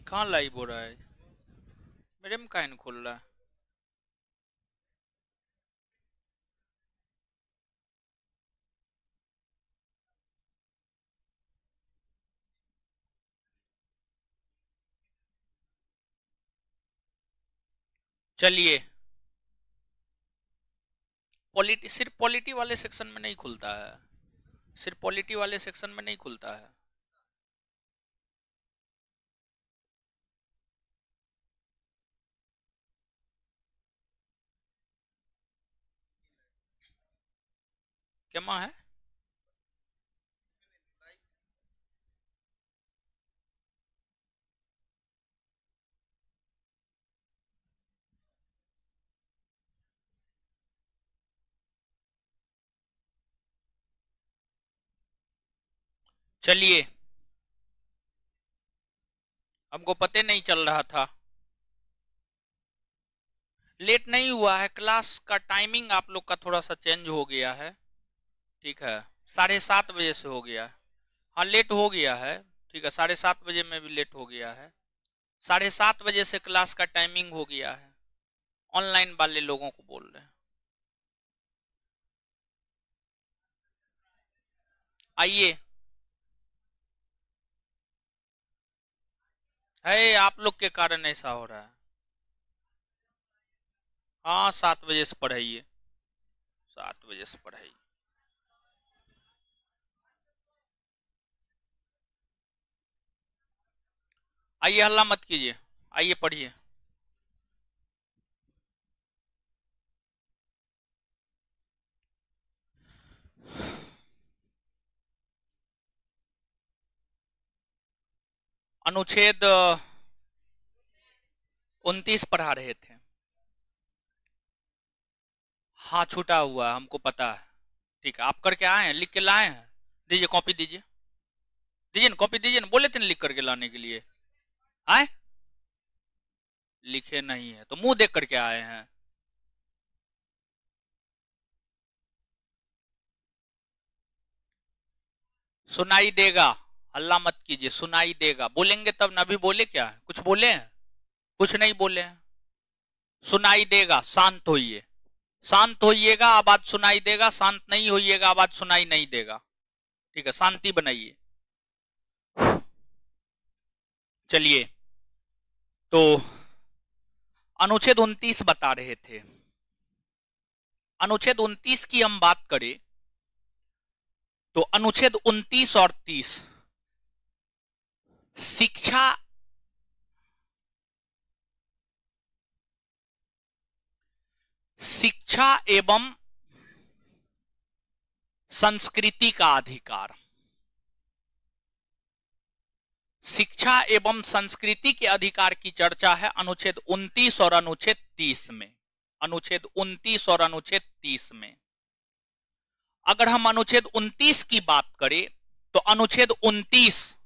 कहाँ लाइव हो रहा है? मेरे में काहे नहीं खुल रहा है? चलिए, पॉलिटी सिर्फ पॉलिटी वाले सेक्शन में नहीं खुलता है। सिर्फ पॉलिटी वाले सेक्शन में नहीं खुलता है। क्या माँ है? चलिए, हमको पता नहीं चल रहा था। लेट नहीं हुआ है, क्लास का टाइमिंग आप लोग का थोड़ा सा चेंज हो गया है। ठीक है, 7:30 बजे से हो गया है। हाँ, लेट हो गया है। ठीक है, 7:30 बजे में भी लेट हो गया है। 7:30 बजे से क्लास का टाइमिंग हो गया है। ऑनलाइन वाले लोगों को बोल रहे हैं। आइए। है, आप लोग के कारण ऐसा हो रहा है। हाँ, 7 बजे से पढ़ाइए। 7 बजे से पढ़ाइए। आइए, हल्ला मत कीजिए। आइए, पढ़िए। अनुच्छेद 29 पढ़ा रहे थे। हाँ, छूटा हुआ है, हमको पता है। ठीक है, आप करके आए हैं, लिख के लाए हैं। दीजिए, कॉपी दीजिए। दीजिए ना, कॉपी दीजिए ना, बोले थे ना लिख करके लाने के लिए। आए, लिखे नहीं है तो मुंह देख करके आए हैं। सुनाई देगा। हल्ला मत कीजिए, सुनाई देगा। बोलेंगे तब ना। अभी बोले क्या है? कुछ बोले हैं? कुछ नहीं बोले हैं। सुनाई देगा। शांत होइए। शांत होइएगा, आवाज सुनाई देगा। शांत नहीं होइएगा, आवाज सुनाई नहीं देगा। ठीक है, शांति बनाइए। चलिए, तो अनुच्छेद 29 बता रहे थे। अनुच्छेद 29 की हम बात करें तो अनुच्छेद 29 और 30 शिक्षा शिक्षा एवं संस्कृति का अधिकार। शिक्षा एवं संस्कृति के अधिकार की चर्चा है अनुच्छेद 29 और अनुच्छेद 30 में। अनुच्छेद 29 और अनुच्छेद 30 में अगर हम अनुच्छेद 29 की बात करें तो अनुच्छेद 29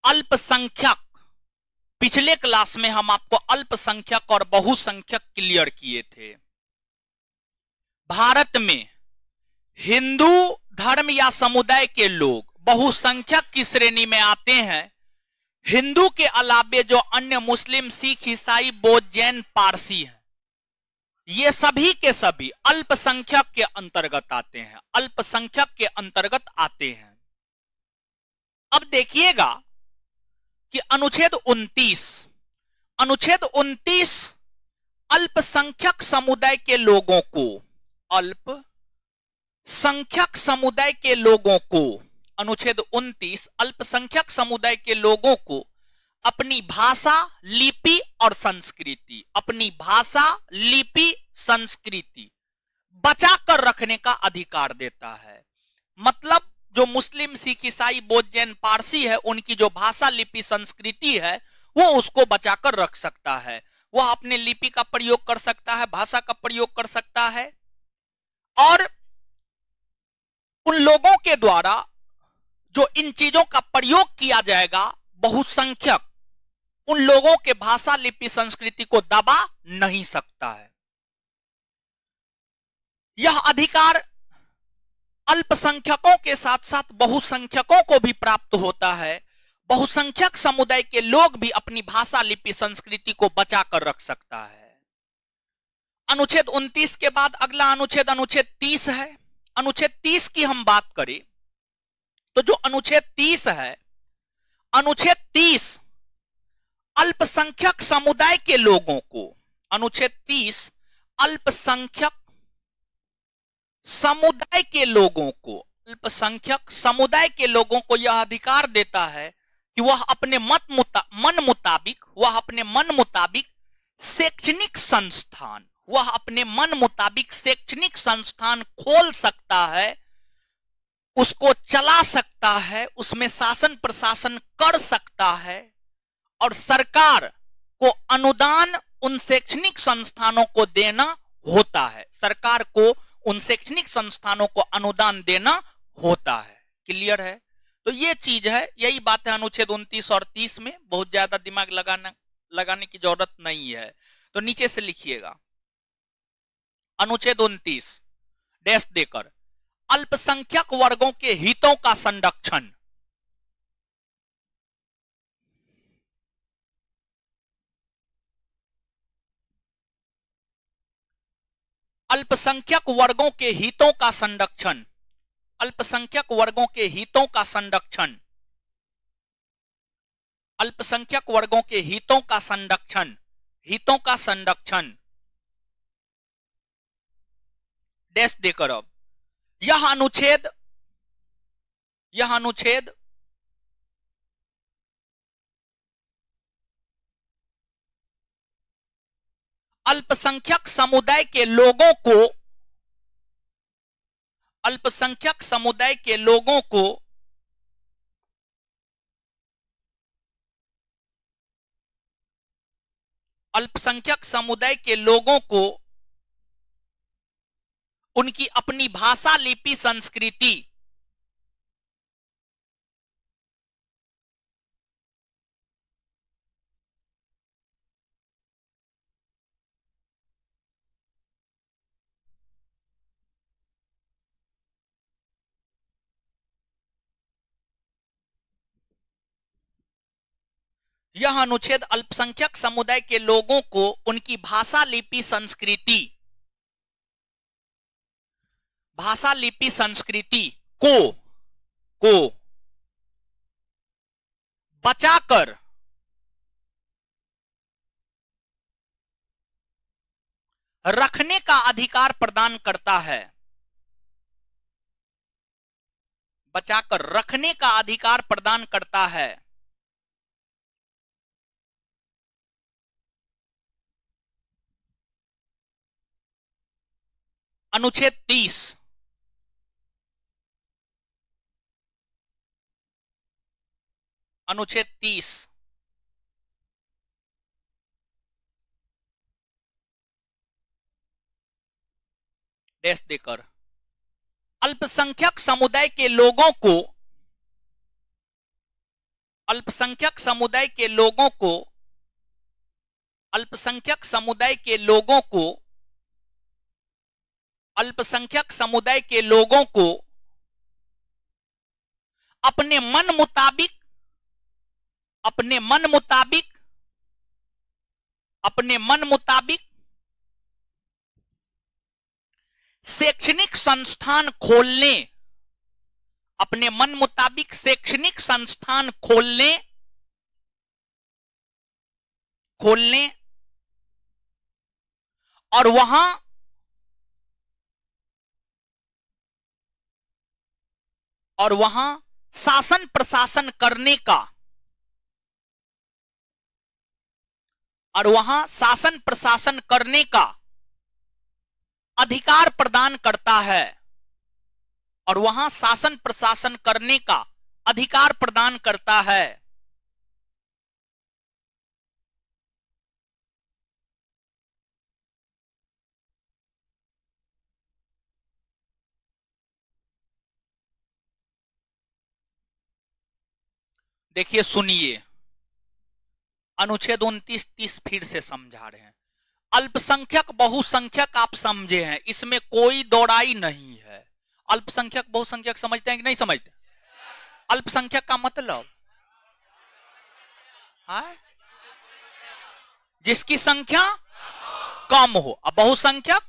अल्पसंख्यक। पिछले क्लास में हम आपको अल्पसंख्यक और बहुसंख्यक क्लियर किए थे। भारत में हिंदू धर्म या समुदाय के लोग बहुसंख्यक की श्रेणी में आते हैं। हिंदू के अलावे जो अन्य मुस्लिम, सिख, ईसाई, बौद्ध, जैन, पारसी हैं, ये सभी के सभी अल्पसंख्यक के अंतर्गत आते हैं। अल्पसंख्यक के अंतर्गत आते हैं। अब देखिएगा कि अनुच्छेद 29 अल्पसंख्यक समुदाय के लोगों को अल्पसंख्यक समुदाय के लोगों को अनुच्छेद 29 अल्पसंख्यक समुदाय के लोगों को अपनी भाषा, लिपि और संस्कृति, अपनी भाषा, लिपि, संस्कृति बचाकर रखने का अधिकार देता है। मतलब जो मुस्लिम, सिख, ईसाई, बौद्ध, जैन, पारसी है, उनकी जो भाषा, लिपि, संस्कृति है वो उसको बचाकर रख सकता है। वह अपने लिपि का प्रयोग कर सकता है, भाषा का प्रयोग कर सकता है। और उन लोगों के द्वारा जो इन चीजों का प्रयोग किया जाएगा, बहुसंख्यक, उन लोगों के भाषा, लिपि, संस्कृति को दबा नहीं सकता है। यह अधिकार अल्पसंख्यकों के साथ साथ बहुसंख्यकों को भी प्राप्त होता है। बहुसंख्यक समुदाय के लोग भी अपनी भाषा, लिपि, संस्कृति को बचा कर रख सकता है। अनुच्छेद 29 के बाद अगला अनुच्छेद अनुच्छेद 30 है। अनुच्छेद 30 की हम बात करें तो जो अनुच्छेद 30 है, अनुच्छेद 30 अल्पसंख्यक समुदाय के लोगों को, अनुच्छेद 30 अल्पसंख्यक समुदाय के लोगों को, अल्पसंख्यक समुदाय के लोगों को यह अधिकार देता है कि वह अपने मन मुताबिक शैक्षणिक संस्थान, वह अपने मन मुताबिक शैक्षणिक संस्थान खोल सकता है, उसको चला सकता है, उसमें शासन प्रशासन कर सकता है और सरकार को अनुदान उन शैक्षणिक संस्थानों को देना होता है। सरकार को उन शैक्षणिक संस्थानों को अनुदान देना होता है। क्लियर है? तो ये चीज है, यही बात है अनुच्छेद 29 और 30 में। बहुत ज्यादा दिमाग लगाने की जरूरत नहीं है। तो नीचे से लिखिएगा, अनुच्छेद 29 डैश देकर अल्पसंख्यक वर्गों के हितों का संरक्षण। अल्पसंख्यक वर्गों के हितों का संरक्षण, अल्पसंख्यक वर्गों के हितों का संरक्षण, अल्पसंख्यक वर्गों के हितों का संरक्षण, हितों का संरक्षण डैश देकर अब यह अनुच्छेद अल्पसंख्यक समुदाय के लोगों को, अल्पसंख्यक समुदाय के लोगों को अल्पसंख्यक समुदाय के लोगों को उनकी अपनी भाषा, लिपि, संस्कृति यह अनुच्छेद अल्पसंख्यक समुदाय के लोगों को उनकी भाषा, लिपि, संस्कृति, भाषा, लिपि, संस्कृति को बचाकर रखने का अधिकार प्रदान करता है, बचाकर रखने का अधिकार प्रदान करता है। अनुच्छेद 30 अनुच्छेद 30 डैश देकर अल्पसंख्यक समुदाय के लोगों को, अल्पसंख्यक समुदाय के लोगों को, अल्पसंख्यक समुदाय के लोगों को, अल्पसंख्यक समुदाय के लोगों को अपने मन मुताबिक, अपने मन मुताबिक, अपने मन मुताबिक शैक्षणिक संस्थान खोलने, अपने मन मुताबिक शैक्षणिक संस्थान खोलने और वहां शासन प्रशासन करने का, और वहां शासन प्रशासन करने का अधिकार प्रदान करता है, और वहां शासन प्रशासन करने का अधिकार प्रदान करता है। देखिए, सुनिए, अनुच्छेद 29 30 फिर से समझा रहे हैं। अल्पसंख्यक बहुसंख्यक आप समझे हैं, इसमें कोई दौड़ाई नहीं है। अल्पसंख्यक बहुसंख्यक समझते हैं कि नहीं समझते? अल्पसंख्यक का मतलब है? जिसकी संख्या कम हो। अब बहुसंख्यक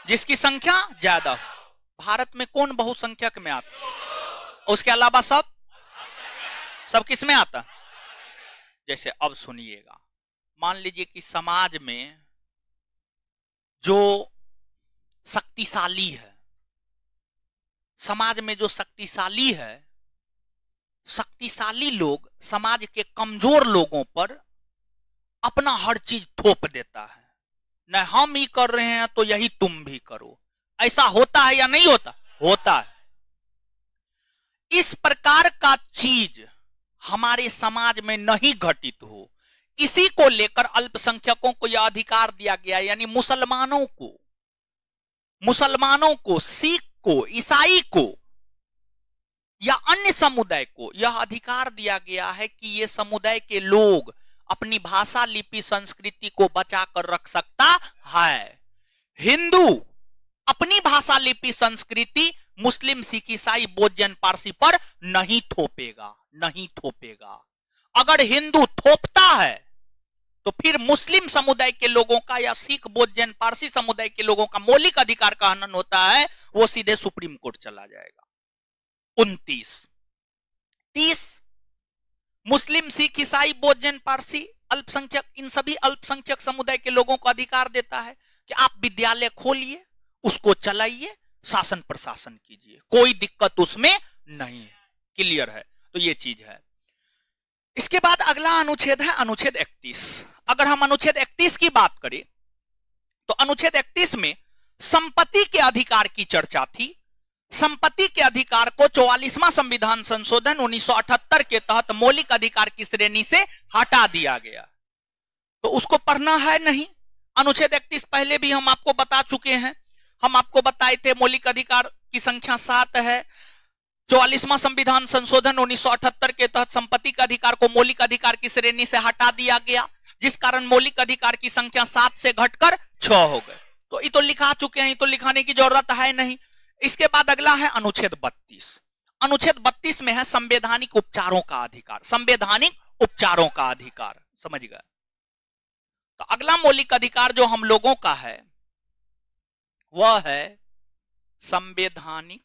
जिसकी संख्या ज्यादा हो। भारत में कौन बहुसंख्यक में आता? उसके अलावा सब किस में आता? जैसे अब सुनिएगा, मान लीजिए कि समाज में जो शक्तिशाली है, समाज में जो शक्तिशाली है, शक्तिशाली लोग समाज के कमजोर लोगों पर अपना हर चीज थोप देता है। न हम ही कर रहे हैं तो यही तुम भी करो। ऐसा होता है या नहीं होता? होता है। इस प्रकार का चीज हमारे समाज में नहीं घटित हो, इसी को लेकर अल्पसंख्यकों को यह अधिकार दिया गया, यानी मुसलमानों को, सिख को, ईसाई को या अन्य समुदाय को यह अधिकार दिया गया है कि ये समुदाय के लोग अपनी भाषा, लिपि, संस्कृति को बचाकर रख सकता है। हिंदू अपनी भाषा, लिपि, संस्कृति मुस्लिम, सिख, ईसाई, बौद्ध, जैन, पारसी पर नहीं थोपेगा। अगर हिंदू थोपता है तो फिर मुस्लिम समुदाय के लोगों का या सिख, बौद्ध, जैन, पारसी समुदाय के लोगों का मौलिक अधिकार का हनन होता है, वो सीधे सुप्रीम कोर्ट चला जाएगा। 29, 30 मुस्लिम, सिख, ईसाई, बौद्ध, जैन, पारसी, अल्पसंख्यक, इन सभी अल्पसंख्यक समुदाय के लोगों को अधिकार देता है कि आप विद्यालय खोलिए, उसको चलाइए, शासन प्रशासन कीजिए, कोई दिक्कत उसमें नहीं है। क्लियर है? तो ये चीज है। इसके बाद अगला अनुच्छेद है अनुच्छेद 31। अगर हम अनुच्छेद 31 की बात करें तो अनुच्छेद 31 में संपत्ति के अधिकार की चर्चा थी। संपत्ति के अधिकार को 44वां संविधान संशोधन 1978 के तहत मौलिक अधिकार की श्रेणी से हटा दिया गया, तो उसको पढ़ना है नहीं। अनुच्छेद 31 पहले भी हम आपको बता चुके हैं। हम आपको बताए थे मौलिक अधिकार की संख्या 7 है। 44वां संविधान संशोधन 1978 के तहत संपत्ति के अधिकार को मौलिक अधिकार की श्रेणी से हटा दिया गया, जिस कारण मौलिक अधिकार की संख्या 7 से घटकर 6 हो गए। तो ये तो लिखा चुके हैं, ये तो लिखाने की जरूरत है नहीं। इसके बाद अगला है अनुच्छेद 32। अनुच्छेद 32 में है संवैधानिक उपचारों का अधिकार। संवैधानिक उपचारों का अधिकार, समझ गए? तो अगला मौलिक अधिकार जो हम लोगों का है वह है संवैधानिक।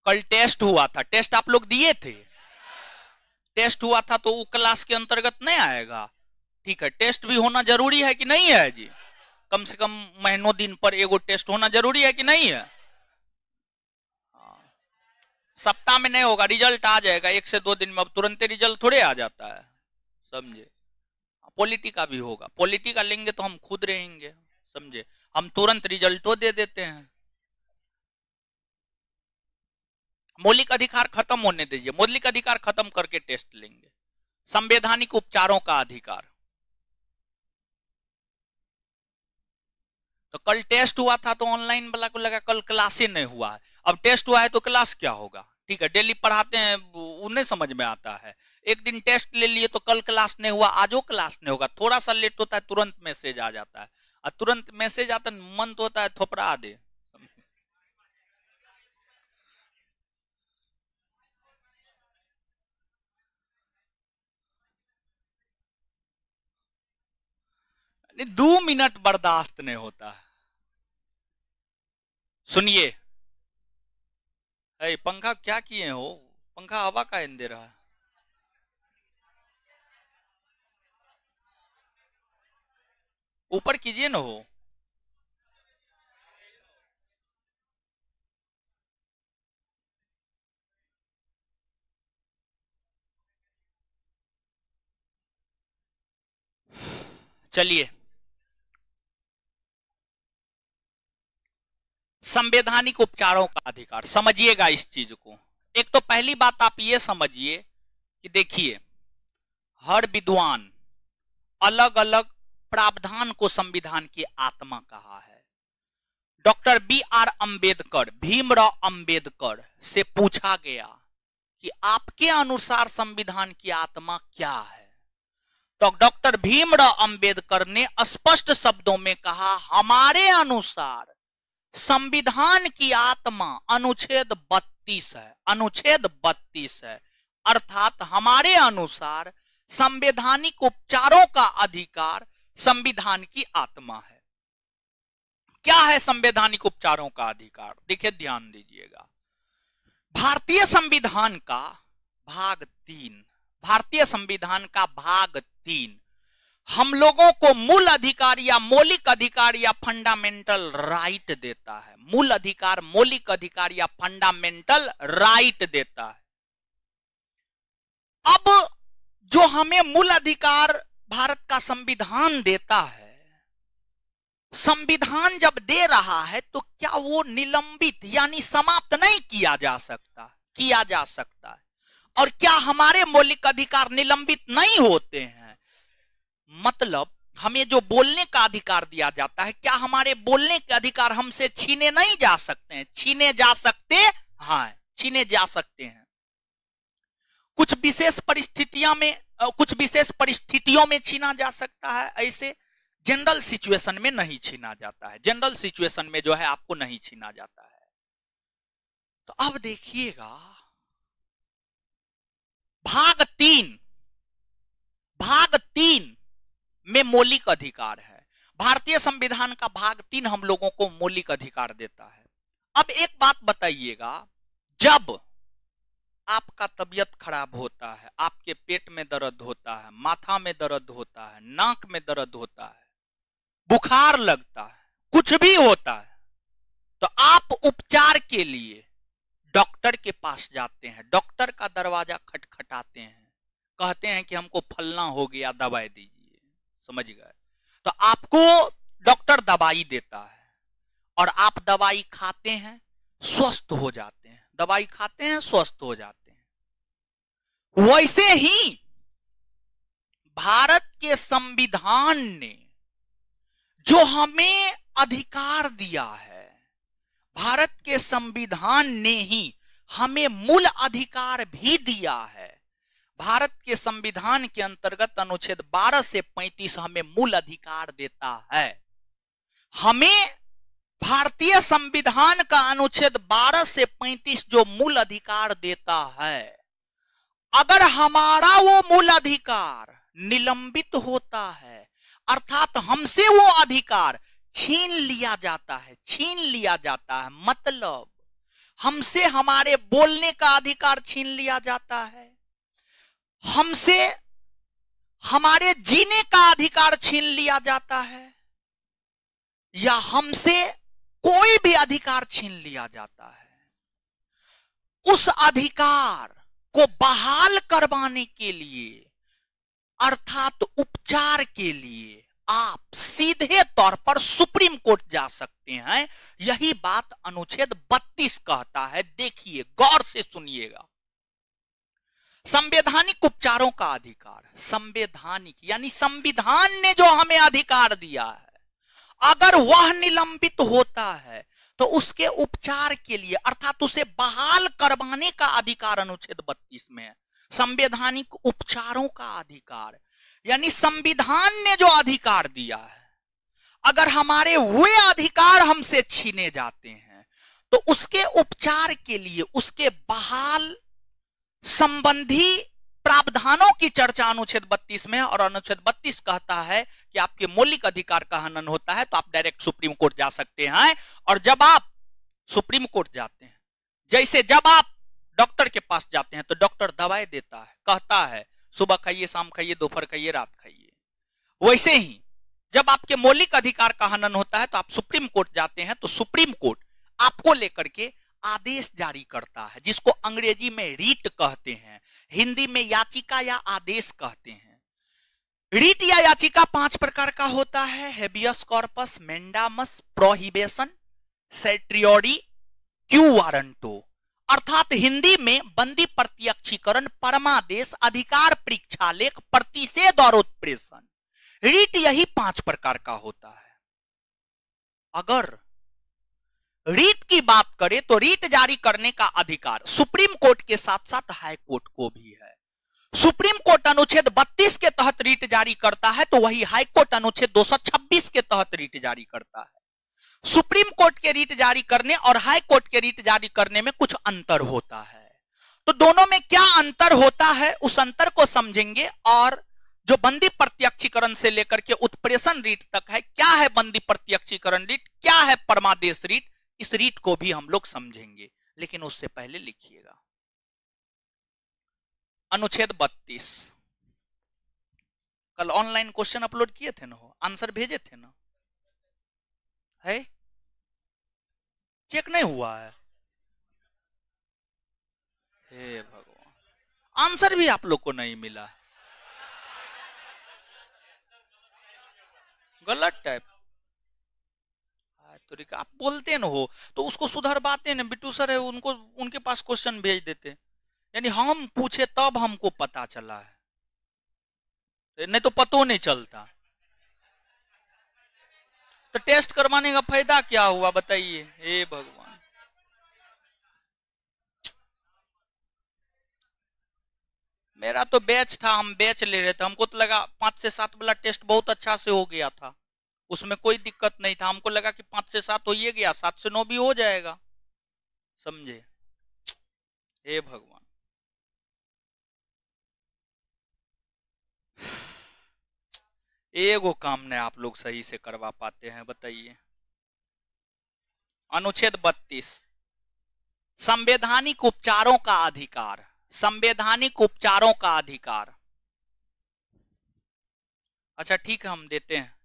कल टेस्ट हुआ था, टेस्ट आप लोग दिए थे? टेस्ट हुआ था तो वो क्लास के अंतर्गत नहीं आएगा। ठीक है, टेस्ट भी होना जरूरी है कि नहीं है जी? कम से कम महीनों दिन पर एगो टेस्ट होना जरूरी है कि नहीं है? सप्ताह में नहीं होगा, रिजल्ट आ जाएगा 1 से 2 दिन में। अब तुरंत रिजल्ट थोड़े आ जाता है, समझे? पॉलिटी का भी होगा, पॉलिटी का लेंगे तो हम खुद रहेंगे, समझे? हम तुरंत रिजल्ट तो दे देते हैं। मौलिक अधिकार खत्म होने दीजिए, मौलिक अधिकार खत्म करके टेस्ट लेंगे। संवैधानिक उपचारों का अधिकार, तो कल टेस्ट हुआ था तो ऑनलाइन वाला को लगा कल क्लास ही नहीं हुआ है। अब टेस्ट हुआ है तो क्लास क्या होगा? ठीक है, डेली पढ़ाते हैं, उन्हें समझ में आता है। एक दिन टेस्ट ले लिए तो कल क्लास नहीं हुआ, आज वो क्लास नहीं होगा। थोड़ा सा लेट होता है, तुरंत मैसेज आ जाता है, और तुरंत मैसेज आता है, मन तो होता है थोपड़ा दे। नहीं, 2 मिनट बर्दाश्त नहीं होता। सुनिए, पंखा क्या किए हो? पंखा हवा का दे रहा है। ऊपर कीजिए ना हो। चलिए, संवैधानिक उपचारों का अधिकार, समझिएगा इस चीज को। एक तो पहली बात आप ये समझिए कि देखिए, हर विद्वान अलग अलग प्रावधान को संविधान की आत्मा कहा है। Doctor B.R. अंबेडकर, भीमराव अंबेडकर से पूछा गया कि आपके अनुसार संविधान की आत्मा क्या है, तो डॉक्टर भीमराव अंबेडकर ने स्पष्ट शब्दों में कहा, हमारे अनुसार संविधान की आत्मा अनुच्छेद 32 है। अनुच्छेद 32 है। अर्थात हमारे अनुसार संवैधानिक उपचारों का अधिकार संविधान की आत्मा है। क्या है संवैधानिक उपचारों का अधिकार? देखिए, ध्यान दीजिएगा। भारतीय संविधान का भाग 3, भारतीय संविधान का भाग 3 हम लोगों को मूल अधिकार या मौलिक अधिकार या फंडामेंटल राइट देता है। मूल अधिकार, मौलिक अधिकार या फंडामेंटल राइट देता है। अब जो हमें मूल अधिकार भारत का संविधान देता है, संविधान जब दे रहा है तो क्या वो निलंबित यानी समाप्त नहीं किया जा सकता? किया जा सकता है। और क्या हमारे मौलिक अधिकार निलंबित नहीं होते हैं? मतलब हमें जो बोलने का अधिकार दिया जाता है, क्या हमारे बोलने के अधिकार हमसे छीने नहीं जा सकते हैं? छीने जा सकते हैं, छीने जा सकते हैं। कुछ विशेष परिस्थितियों में छीना जा सकता है, ऐसे जनरल सिचुएशन में नहीं छीना जाता है। जनरल सिचुएशन में जो है आपको नहीं छीना जाता है। तो अब देखिएगा, भाग 3 में मौलिक अधिकार है। भारतीय संविधान का भाग 3 हम लोगों को मौलिक अधिकार देता है। अब एक बात बताइएगा, जब आपका तबीयत खराब होता है, आपके पेट में दर्द होता है, माथा में दर्द होता है, नाक में दर्द होता है, बुखार लगता है, कुछ भी होता है, तो आप उपचार के लिए डॉक्टर के पास जाते हैं। डॉक्टर का दरवाजा खटखटाते हैं, कहते हैं कि हमको फलना हो गया, दवाई दीजिए। समझ गए? तो आपको डॉक्टर दवाई देता है और आप दवाई खाते हैं, स्वस्थ हो जाते हैं। दवाई खाते हैं, स्वस्थ हो जाते हैं। वैसे ही भारत के संविधान ने जो हमें अधिकार दिया है, भारत के संविधान ने ही हमें मूल अधिकार भी दिया है। भारत के संविधान के अंतर्गत अनुच्छेद 12 से 35 हमें मूल अधिकार देता है। हमें भारतीय संविधान का अनुच्छेद 12 से 35 जो मूल अधिकार देता है, अगर हमारा वो मूल अधिकार निलंबित होता है, अर्थात हमसे वो अधिकार छीन लिया जाता है, मतलब हमसे हमारे बोलने का अधिकार छीन लिया जाता है, हमसे हमारे जीने का अधिकार छीन लिया जाता है, या हमसे कोई भी अधिकार छीन लिया जाता है, उस अधिकार को बहाल करवाने के लिए अर्थात उपचार के लिए आप सीधे तौर पर सुप्रीम कोर्ट जा सकते हैं। यही बात अनुच्छेद 32 कहता है। देखिए, गौर से सुनिएगा। संवैधानिक उपचारों का अधिकार, संवैधानिक यानी संविधान ने जो हमें अधिकार दिया है, अगर वह निलंबित होता है तो उसके उपचार के लिए अर्थात उसे बहाल करवाने का अधिकार अनुच्छेद 32 में है। संवैधानिक उपचारों का अधिकार यानी संविधान ने जो अधिकार दिया है, अगर हमारे वे अधिकार हमसे छीने जाते हैं तो उसके उपचार के लिए उसके बहाल संबंधी प्रावधानों की चर्चा अनुच्छेद 32 में है। और अनुच्छेद 32 कहता है कि आपके मौलिक अधिकार का हनन होता है तो आप डायरेक्ट सुप्रीम कोर्ट जा सकते हैं। और जब आप सुप्रीम कोर्ट जाते हैं, जैसे जब आप डॉक्टर के पास जाते हैं तो डॉक्टर दवाई देता है, कहता है सुबह खाइए, शाम खाइए, दोपहर खाइए, रात खाइए, वैसे ही जब आपके मौलिक अधिकार का हनन होता है तो आप सुप्रीम कोर्ट जाते हैं तो सुप्रीम कोर्ट आपको लेकर के आदेश जारी करता है, जिसको अंग्रेजी में रीट कहते हैं, हिंदी में याचिका या आदेश कहते हैं। रीट या याचिका 5 प्रकार का होता है: habeas corpus, mandamus, prohibition, certiorari, quo warranto. अर्थात हिंदी में बंदी प्रत्यक्षीकरण, परमादेश, अधिकार परीक्षालेख, प्रतिषेध और उत्प्रेषण। रीट यही 5 प्रकार का होता है। अगर रीट की बात करें तो रीट जारी करने का अधिकार सुप्रीम कोर्ट के साथ साथ हाई कोर्ट को भी है। सुप्रीम कोर्ट अनुच्छेद 32 के तहत रीट जारी करता है तो वही हाई कोर्ट अनुच्छेद 226 के तहत रीट जारी करता है। सुप्रीम कोर्ट के रीट जारी करने और हाई कोर्ट के रीट जारी करने में कुछ अंतर होता है। तो दोनों में क्या अंतर होता है, उस अंतर को समझेंगे। और जो बंदी प्रत्यक्षीकरण से लेकर के उत्प्रेषण रीट तक है, क्या है बंदी प्रत्यक्षीकरण रीट, क्या है परमादेश रीट, इस रीट को भी हम लोग समझेंगे। लेकिन उससे पहले लिखिएगा अनुच्छेद 32। कल ऑनलाइन क्वेश्चन अपलोड किए थे ना, हो आंसर भेजे थे ना, है चेक नहीं हुआ है? हे भगवान, आंसर भी आप लोग को नहीं मिला, गलत टाइप। तो आप बोलते न हो तो उसको सुधरवाते न, बिट्टू सर है उनको, उनके पास क्वेश्चन भेज देते, यानी हम पूछे तब हमको पता चला है, नहीं तो पतो नहीं चलता। तो टेस्ट करवाने का फायदा क्या हुआ बताइए, हे भगवान। मेरा तो बैच था, हम बैच ले रहे थे, हमको तो लगा 5 से 7 वाला टेस्ट बहुत अच्छा से हो गया था, उसमें कोई दिक्कत नहीं था, हमको लगा कि 5 से 7 हो ही गया, 7 से 9 भी हो जाएगा, समझे? हे भगवान। एगो काम ने आप लोग सही से करवा पाते हैं बताइए। अनुच्छेद 32 संवैधानिक उपचारों का अधिकार, संवैधानिक उपचारों का अधिकार। अच्छा ठीक है, हम देते हैं।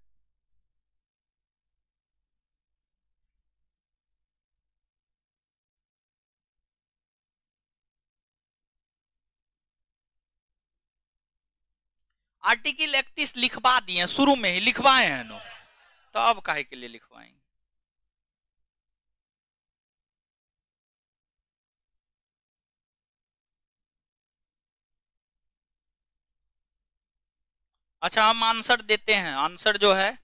आर्टिकल 31 लिखवा दिए, शुरू में ही लिखवाए हैं नो, तो अब काहे के लिए लिखवाएंगे? अच्छा हम आंसर देते हैं, आंसर जो है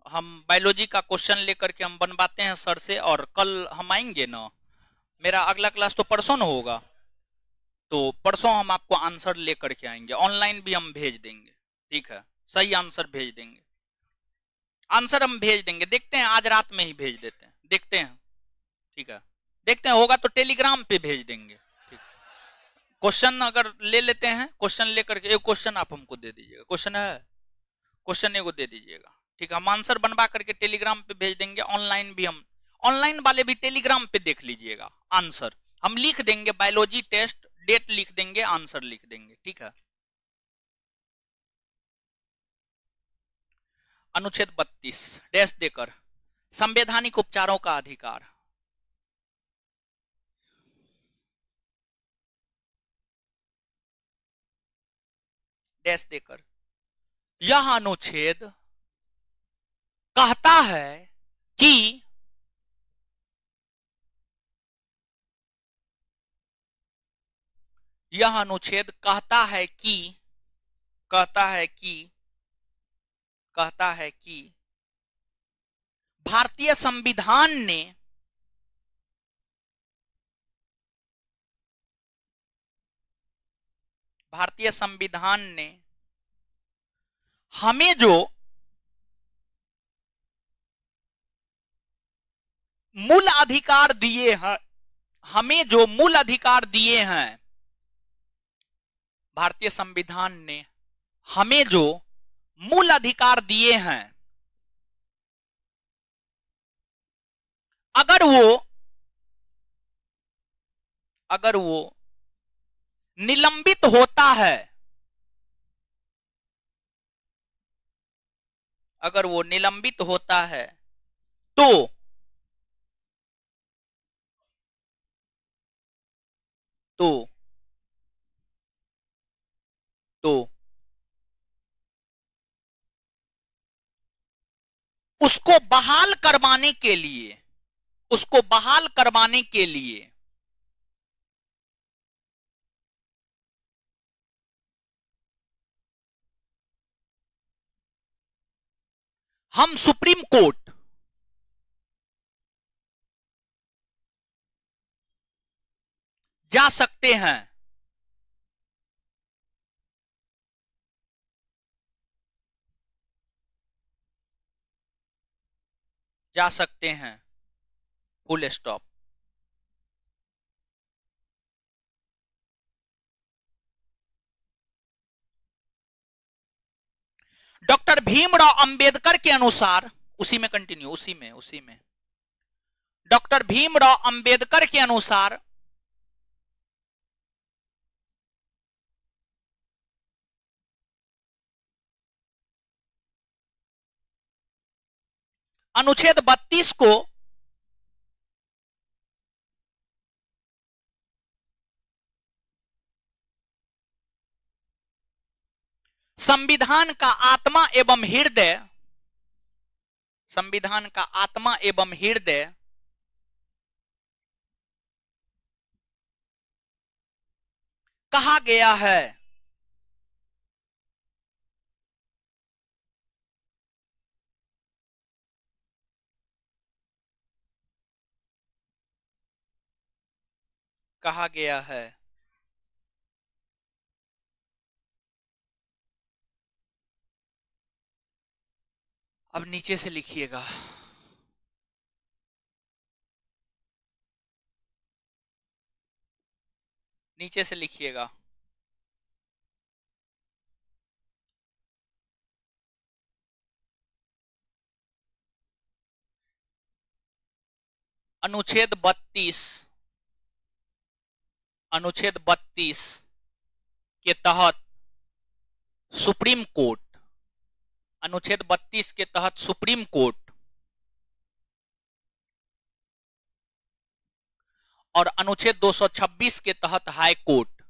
हम बायोलॉजी का क्वेश्चन लेकर के हम बनवाते हैं सर से, और कल हम आएंगे ना, मेरा अगला क्लास तो परसों न होगा, तो परसों हम आपको आंसर लेकर के आएंगे, ऑनलाइन भी हम भेज देंगे, ठीक है? सही आंसर भेज देंगे, आंसर हम भेज देंगे, देखते हैं आज रात में ही भेज देते हैं, देखते हैं, ठीक है? देखते हैं, होगा तो टेलीग्राम पे भेज देंगे, ठीक? क्वेश्चन अगर ले लेते हैं, क्वेश्चन लेकर के एक क्वेश्चन आप हमको दे दीजिएगा, क्वेश्चन है, क्वेश्चन एगो दे दीजिएगा, ठीक है? हम आंसर बनवा करके टेलीग्राम पे भेज देंगे, ऑनलाइन भी हम, ऑनलाइन वाले भी टेलीग्राम पे देख लीजिएगा, आंसर हम लिख देंगे, बायोलॉजी टेस्ट डेट लिख देंगे, आंसर लिख देंगे, ठीक है? अनुच्छेद 32 डैश देकर संवैधानिक उपचारों का अधिकार, डैश देकर यह अनुच्छेद कहता है कि यह अनुच्छेद कहता है कि कहता है कि कहता है कि भारतीय संविधान ने भारतीय संविधान ने हमें जो मूल अधिकार दिए हैं, हमें जो मूल अधिकार दिए हैं, भारतीय संविधान ने हमें जो मूल अधिकार दिए हैं, अगर वो निलंबित होता है, अगर वो निलंबित होता है तो तो तो उसको बहाल करवाने के लिए, उसको बहाल करवाने के लिए हम सुप्रीम कोर्ट जा सकते हैं, जा सकते हैं, full stop. Doctor Bhimrao Ambedkar के अनुसार, उसी में कंटिन्यू, उसी में डॉक्टर भीमराव अंबेडकर के अनुसार अनुच्छेद 32 को संविधान का आत्मा एवं हृदय, संविधान का आत्मा एवं हृदय कहा गया है। कहा गया है। अब नीचे से लिखिएगा। नीचे से लिखिएगा। अनुच्छेद 32, अनुच्छेद 32 के तहत सुप्रीम कोर्ट, अनुच्छेद 32 के तहत सुप्रीम कोर्ट और अनुच्छेद 226 के तहत हाई कोर्ट,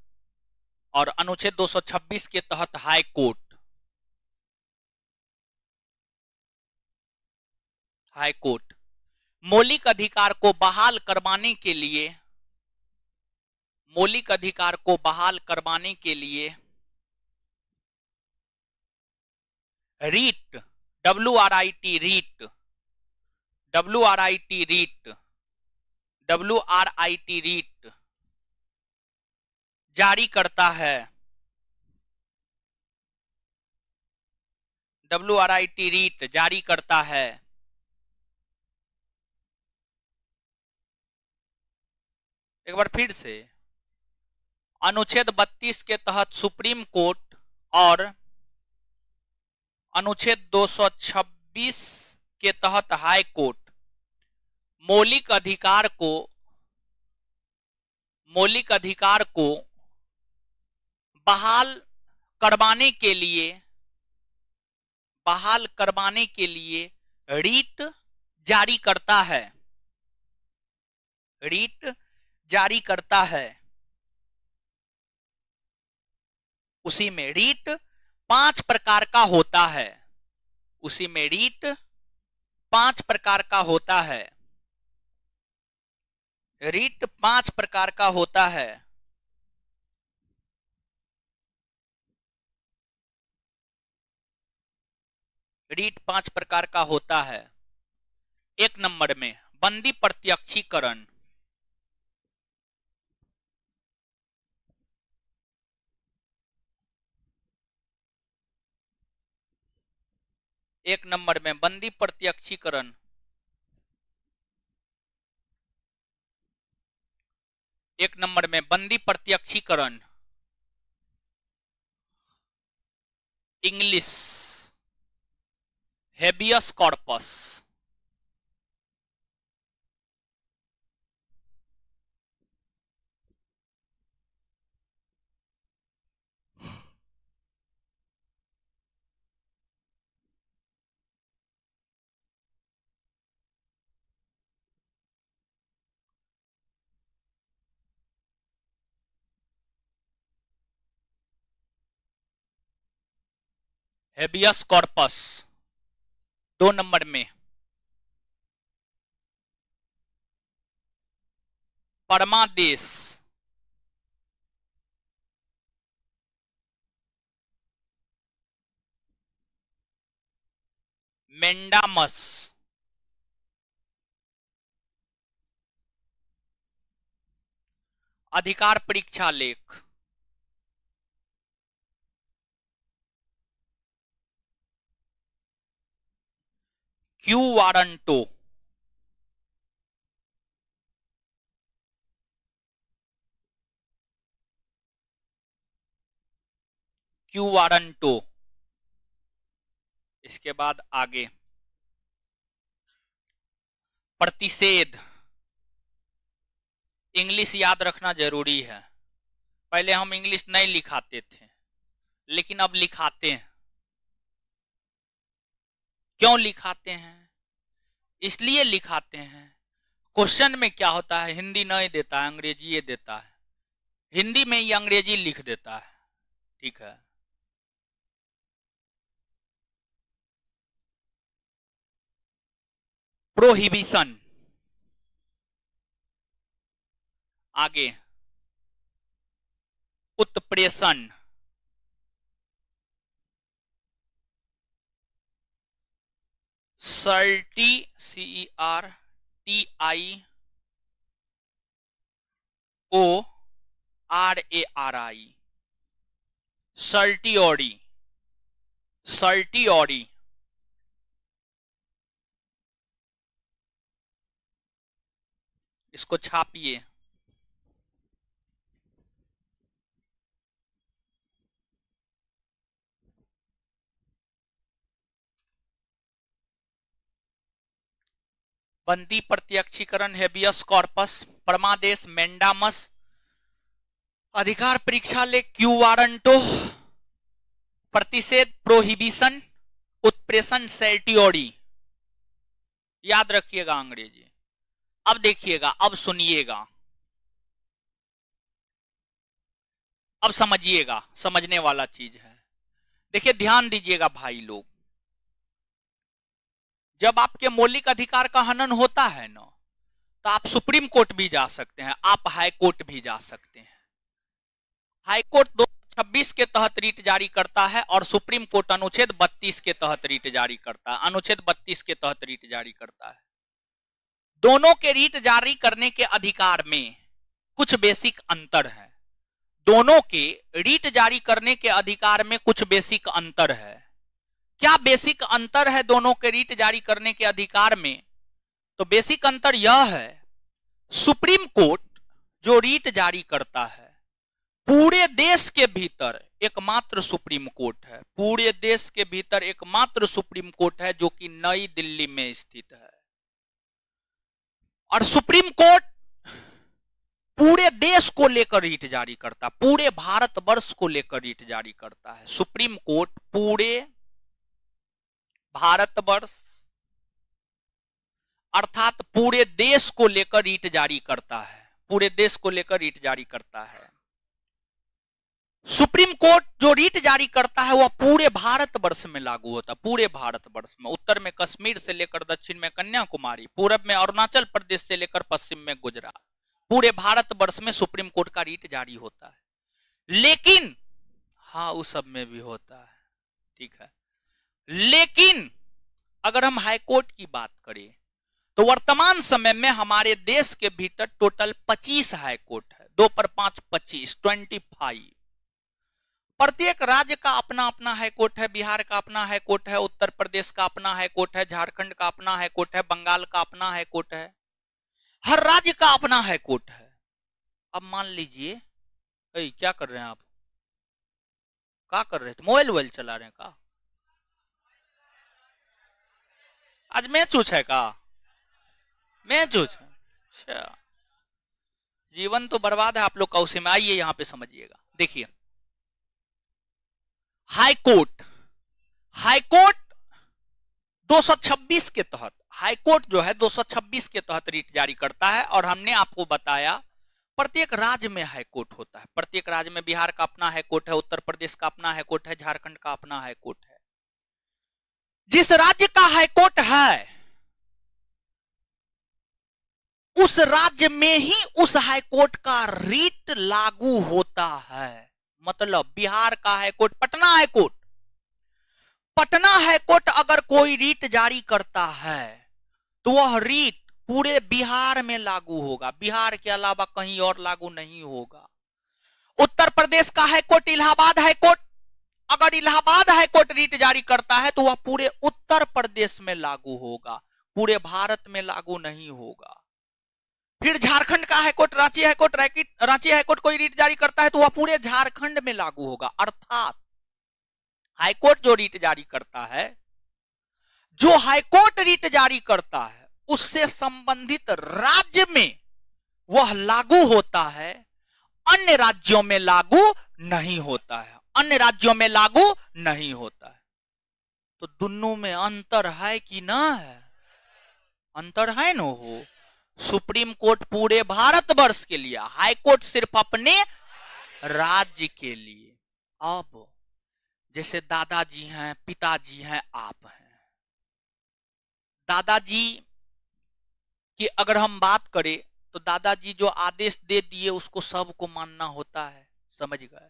और अनुच्छेद 226 के तहत हाई कोर्ट, हाई कोर्ट मौलिक अधिकार को बहाल करवाने के लिए, मौलिक अधिकार को बहाल करवाने के लिए REET, WRIT REET, WRIT REET, WRIT REET जारी करता है। WRIT रीट जारी करता है। एक बार फिर से, अनुच्छेद 32 के तहत सुप्रीम कोर्ट और अनुच्छेद 226 के तहत हाई कोर्ट मौलिक अधिकार को, मौलिक अधिकार को बहाल करवाने के लिए, बहाल करवाने के लिए रीट जारी करता है, रीट जारी करता है। उसी में रीट 5 प्रकार का होता है, उसी में रीट 5 प्रकार का होता है, रीट 5 प्रकार का होता है। रीट 5 प्रकार का होता है। 1 नंबर में बंदी प्रत्यक्षीकरण, 1 नंबर में बंदी प्रत्यक्षीकरण, 1 नंबर में बंदी प्रत्यक्षीकरण, English habeas corpus, habeas corpus. 2 number में परमादेश, मेंडामस, अधिकार परीक्षा लेख, क्यू वारंटो, क्यू वारंटो, इसके बाद आगे प्रतिषेध। इंग्लिश याद रखना जरूरी है। पहले हम इंग्लिश नहीं लिखाते थे, लेकिन अब लिखाते हैं। क्यों लिखाते हैं? इसलिए लिखाते हैं, क्वेश्चन में क्या होता है, हिंदी नहीं देता है, अंग्रेजी ये देता है। हिंदी में ये अंग्रेजी लिख देता है। ठीक है, प्रोहिबिशन। आगे उत्प्रेषण। सर्टी, CERTIORARI, सर्टियोरी। सर्टियोरी इसको छापिए। बंदी प्रत्यक्षीकरण, हेबियस कॉर्पस, परमादेश, मेंडामस, अधिकार परीक्षा ले, क्यू वारंटो, प्रतिषेध, प्रोहिबिशन, उत्प्रेषण, सर्टियोरी। याद रखिएगा अंग्रेजी। अब देखिएगा, अब सुनिएगा, अब समझिएगा, समझने वाला चीज है। देखिए ध्यान दीजिएगा भाई लोग, जब आपके मौलिक अधिकार का हनन होता है ना, तो आप सुप्रीम कोर्ट भी जा सकते हैं, आप हाई कोर्ट भी जा सकते हैं। हाई कोर्ट 226 के तहत रीट जारी करता है और सुप्रीम कोर्ट अनुच्छेद 32 के तहत रीट जारी करता है। अनुच्छेद 32 के तहत रीट जारी करता है। दोनों के रीट जारी करने के अधिकार में कुछ बेसिक अंतर है। दोनों के रीट जारी करने के अधिकार में कुछ बेसिक अंतर है। क्या बेसिक अंतर है दोनों के रीट जारी करने के अधिकार में? तो बेसिक अंतर यह है, सुप्रीम कोर्ट जो रीट जारी करता है, पूरे देश के भीतर एकमात्र सुप्रीम कोर्ट है। पूरे देश के भीतर एकमात्र सुप्रीम कोर्ट है, जो कि नई दिल्ली में स्थित है। और सुप्रीम कोर्ट पूरे देश को लेकर रीट जारी करता, पूरे भारतवर्ष को लेकर रीट जारी करता है। सुप्रीम कोर्ट पूरे भारतवर्ष अर्थात पूरे देश को लेकर रीट जारी करता है। पूरे देश को लेकर रीट जारी करता है। सुप्रीम कोर्ट जो रीट जारी करता है वह पूरे भारतवर्ष में लागू होता है। पूरे भारतवर्ष में, उत्तर में कश्मीर से लेकर दक्षिण में कन्याकुमारी, पूरब में अरुणाचल प्रदेश से लेकर पश्चिम में गुजरात, पूरे भारतवर्ष में सुप्रीम कोर्ट का रीट जारी होता है। लेकिन हाँ, उस सब में भी होता है, ठीक है। लेकिन अगर हम हाई कोर्ट की बात करें तो वर्तमान समय में हमारे देश के भीतर टोटल 25 हाई कोर्ट है। 2 पर 5 25, 25। प्रत्येक राज्य का अपना अपना हाई कोर्ट है। बिहार का अपना हाई कोर्ट है, उत्तर प्रदेश का अपना हाई कोर्ट है, झारखंड का अपना हाई कोर्ट है, बंगाल का अपना हाई कोर्ट है। हर राज्य का अपना हाई कोर्ट है। अब मान लीजिए, क्या कर रहे हैं आप? क्या कर रहे थे? मोबाइल वोबाइल चला रहे हैं का? आज मैच उच है का? मैच उच है? अच्छा, जीवन तो बर्बाद है आप लोग का उसी में। आइए यहां पे समझिएगा। देखिए, हाई कोर्ट 226 के तहत, हाई कोर्ट जो है 226 के तहत रीट जारी करता है। और हमने आपको बताया प्रत्येक राज्य में हाई कोर्ट होता है। प्रत्येक राज्य में बिहार का अपना हाई कोर्ट है, उत्तर प्रदेश का अपना हाई कोर्ट है, झारखंड का अपना हाई कोर्ट है। जिस राज्य का हाई कोर्ट है उस राज्य में ही उस हाई कोर्ट का रीट लागू होता है। मतलब बिहार का high court, Patna high court, Patna high court अगर कोई रीट जारी करता है तो वह रीट पूरे बिहार में लागू होगा, बिहार के अलावा कहीं और लागू नहीं होगा। उत्तर प्रदेश का high court, Allahabad high court, अगर इलाहाबाद हाई कोर्ट रीट जारी करता है तो वह पूरे उत्तर प्रदेश में लागू होगा, पूरे भारत में लागू नहीं होगा। फिर झारखंड का हाईकोर्ट, रांची हाईकोर्ट कोई रीट जारी करता है तो वह पूरे झारखंड में लागू होगा। अर्थात हाईकोर्ट जो रीट जारी करता है जो हाईकोर्ट रीट जारी करता है उससे संबंधित राज्य में वह लागू होता है, अन्य राज्यों में लागू नहीं होता है, अन्य राज्यों में लागू नहीं होता है। तो दोनों में अंतर है कि ना है? अंतर है ना हो। सुप्रीम कोर्ट पूरे भारतवर्ष के लिए, हाई कोर्ट सिर्फ अपने राज्य के लिए। अब जैसे दादाजी हैं, पिताजी हैं, आप हैं। दादाजी की अगर हम बात करें तो दादाजी जो आदेश दे दिए उसको सबको मानना होता है, समझ गए।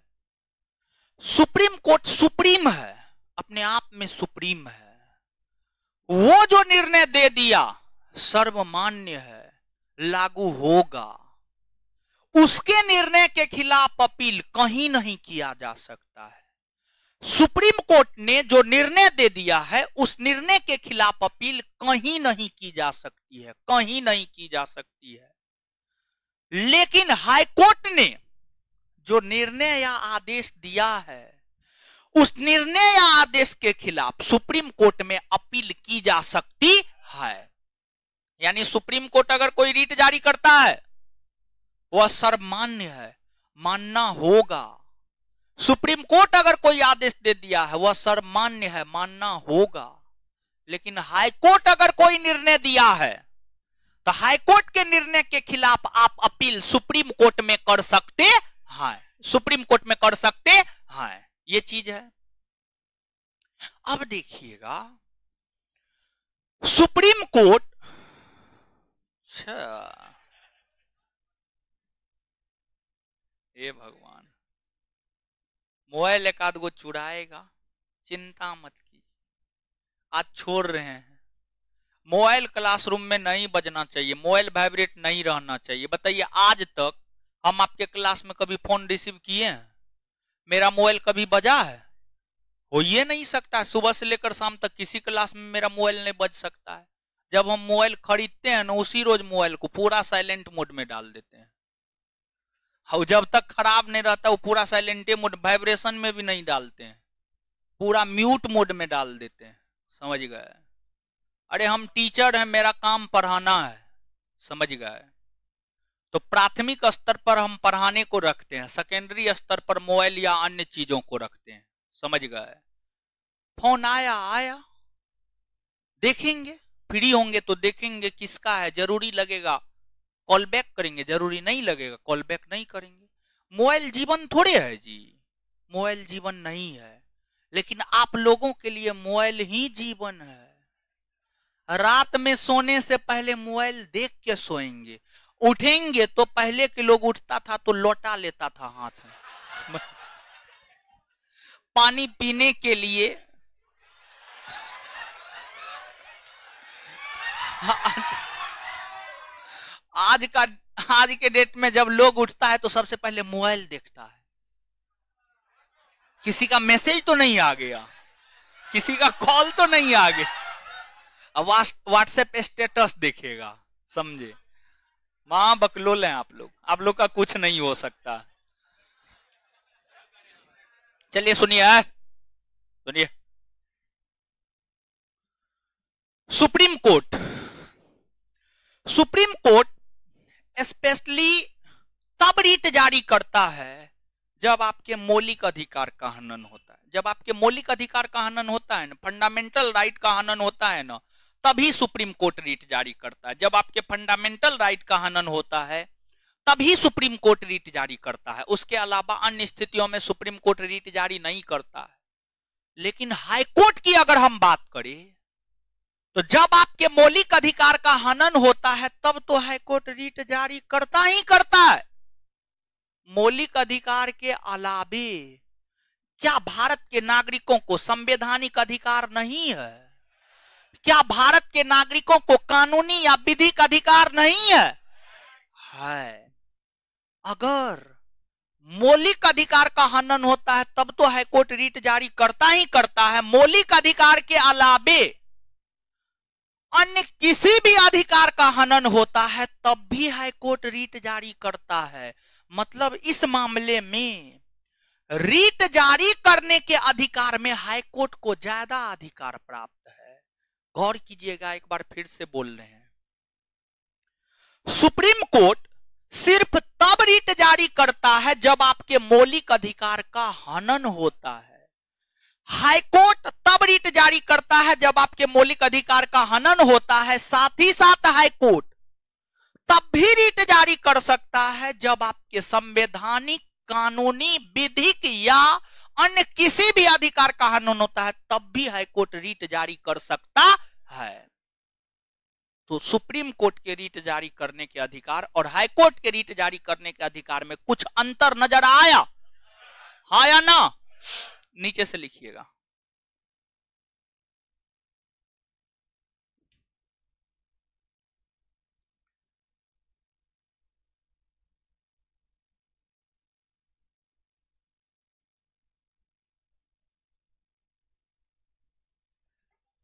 सुप्रीम कोर्ट सुप्रीम है, अपने आप में सुप्रीम है। वो जो निर्णय दे दिया सर्वमान्य है, लागू होगा। उसके निर्णय के खिलाफ अपील कहीं नहीं किया जा सकता है। सुप्रीम कोर्ट ने जो निर्णय दे दिया है उस निर्णय के खिलाफ अपील कहीं नहीं की जा सकती है, कहीं नहीं की जा सकती है। लेकिन हाई कोर्ट ने जो निर्णय या आदेश दिया है उस निर्णय या आदेश के खिलाफ सुप्रीम कोर्ट में अपील की जा सकती है। यानी सुप्रीम कोर्ट अगर कोई रीट जारी करता है वह सर्वमान्य है, मानना होगा। सुप्रीम कोर्ट अगर कोई आदेश दे दिया है वह सर्वमान्य है, मानना होगा। लेकिन हाई कोर्ट अगर कोई निर्णय दिया है तो हाई कोर्ट के निर्णय के खिलाफ आप अपील सुप्रीम कोर्ट में कर सकते हैं, सुप्रीम कोर्ट में कर सकते हैं। ये चीज है। अब देखिएगा सुप्रीम कोर्ट, हे भगवान, मोबाइल एक आध गो चुराएगा, चिंता मत कीजिए, आज छोड़ रहे हैं। मोबाइल क्लासरूम में नहीं बजना चाहिए, मोबाइल वाइब्रेट नहीं रहना चाहिए। बताइए आज तक हम आपके क्लास में कभी फोन रिसीव किए हैं? मेरा मोबाइल कभी बजा है? हो ये नहीं सकता। सुबह से लेकर शाम तक किसी क्लास में मेरा मोबाइल नहीं बज सकता है। जब हम मोबाइल खरीदते हैं ना उसी रोज मोबाइल को पूरा साइलेंट मोड में डाल देते हैं, और जब तक खराब नहीं रहता वो पूरा साइलेंट मोड, वाइब्रेशन में भी नहीं डालते हैं, पूरा म्यूट मोड में डाल देते हैं। समझ गए? अरे हम टीचर हैं, मेरा काम पढ़ाना है, समझ गए? तो प्राथमिक स्तर पर हम पढ़ाने को रखते हैं, सेकेंडरी स्तर पर मोबाइल या अन्य चीजों को रखते हैं, समझ गए? फोन आया देखेंगे, फ्री होंगे तो देखेंगे किसका है, जरूरी लगेगा कॉल बैक करेंगे, जरूरी नहीं लगेगा कॉल बैक नहीं करेंगे। मोबाइल जीवन थोड़े है जी, मोबाइल जीवन नहीं है। लेकिन आप लोगों के लिए मोबाइल ही जीवन है। रात में सोने से पहले मोबाइल देख के सोएंगे, उठेंगे तो पहले के लोग उठता था तो लौटा लेता था हाथ में पानी पीने के लिए। आज के डेट में जब लोग उठता है तो सबसे पहले मोबाइल देखता है। किसी का मैसेज तो नहीं आ गया, किसी का कॉल तो नहीं आ गया, अब व्हाट्सएप स्टेटस देखेगा, समझे? मां बकलोल हैं आप लोग का कुछ नहीं हो सकता। चलिए सुनिए सुप्रीम कोर्ट स्पेशली तब रीट जारी करता है जब आपके मौलिक अधिकार का हनन होता है। जब आपके मौलिक अधिकार का हनन होता है ना, फंडामेंटल राइट का हनन होता है ना, तभी सुप्रीम कोर्ट रीट जारी करता है। जब आपके फंडामेंटल राइट का हनन होता है तभी सुप्रीम कोर्ट रीट जारी करता है। उसके अलावा अन्य स्थितियों में सुप्रीम कोर्ट रीट जारी नहीं करता है। लेकिन हाई कोर्ट की अगर हम बात करें तो जब आपके मौलिक अधिकार का हनन होता है तब तो हाई कोर्ट रीट जारी करता ही करता है। मौलिक अधिकार के अलावे क्या भारत के नागरिकों को संवैधानिक अधिकार नहीं है? क्या भारत के नागरिकों को कानूनी या विधिक अधिकार नहीं है? अगर मौलिक अधिकार का हनन होता है तब तो हाईकोर्ट रीट जारी करता ही करता है। मौलिक अधिकार के अलावे अन्य किसी भी अधिकार का हनन होता है तब भी हाईकोर्ट रीट जारी करता है। मतलब इस मामले में रीट जारी करने के अधिकार में हाईकोर्ट को ज्यादा अधिकार प्राप्त है। गौर कीजिएगा, एक बार फिर से बोल रहे हैं। सुप्रीम कोर्ट सिर्फ तब रीट जारी करता है जब आपके मौलिक अधिकार का हनन होता है। हाईकोर्ट तब रीट जारी करता है जब आपके मौलिक अधिकार का हनन होता है। साथ ही साथ हाईकोर्ट तब भी रीट जारी कर सकता है जब आपके संवैधानिक, कानूनी, विधिक या अन्य किसी भी अधिकार का हनन होता है, तब भी हाईकोर्ट रीट जारी कर सकता है। तो सुप्रीम कोर्ट के रीट जारी करने के अधिकार और हाईकोर्ट के रीट जारी करने के अधिकार में कुछ अंतर नजर आया? हाँ या ना? नीचे से लिखिएगा।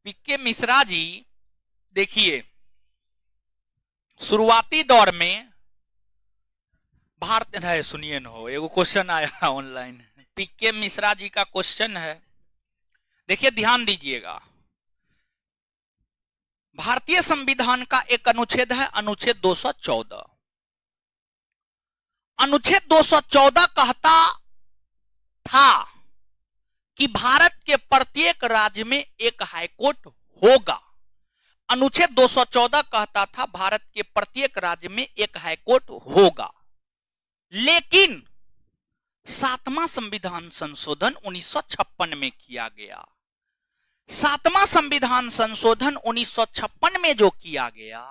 पीके मिश्रा जी, देखिए, शुरुआती दौर में भारत है, सुनिए न हो, एगो क्वेश्चन आया ऑनलाइन, पीके मिश्रा जी का क्वेश्चन है, देखिए ध्यान दीजिएगा। भारतीय संविधान का एक अनुच्छेद है, अनुच्छेद 214। अनुच्छेद 214 कहता था कि भारत के प्रत्येक राज्य में एक हाईकोर्ट होगा। अनुच्छेद 214 कहता था भारत के प्रत्येक राज्य में एक हाईकोर्ट होगा। लेकिन 7वां संविधान संशोधन 1956 में किया गया। 7वां संविधान संशोधन 1956 में जो किया गया,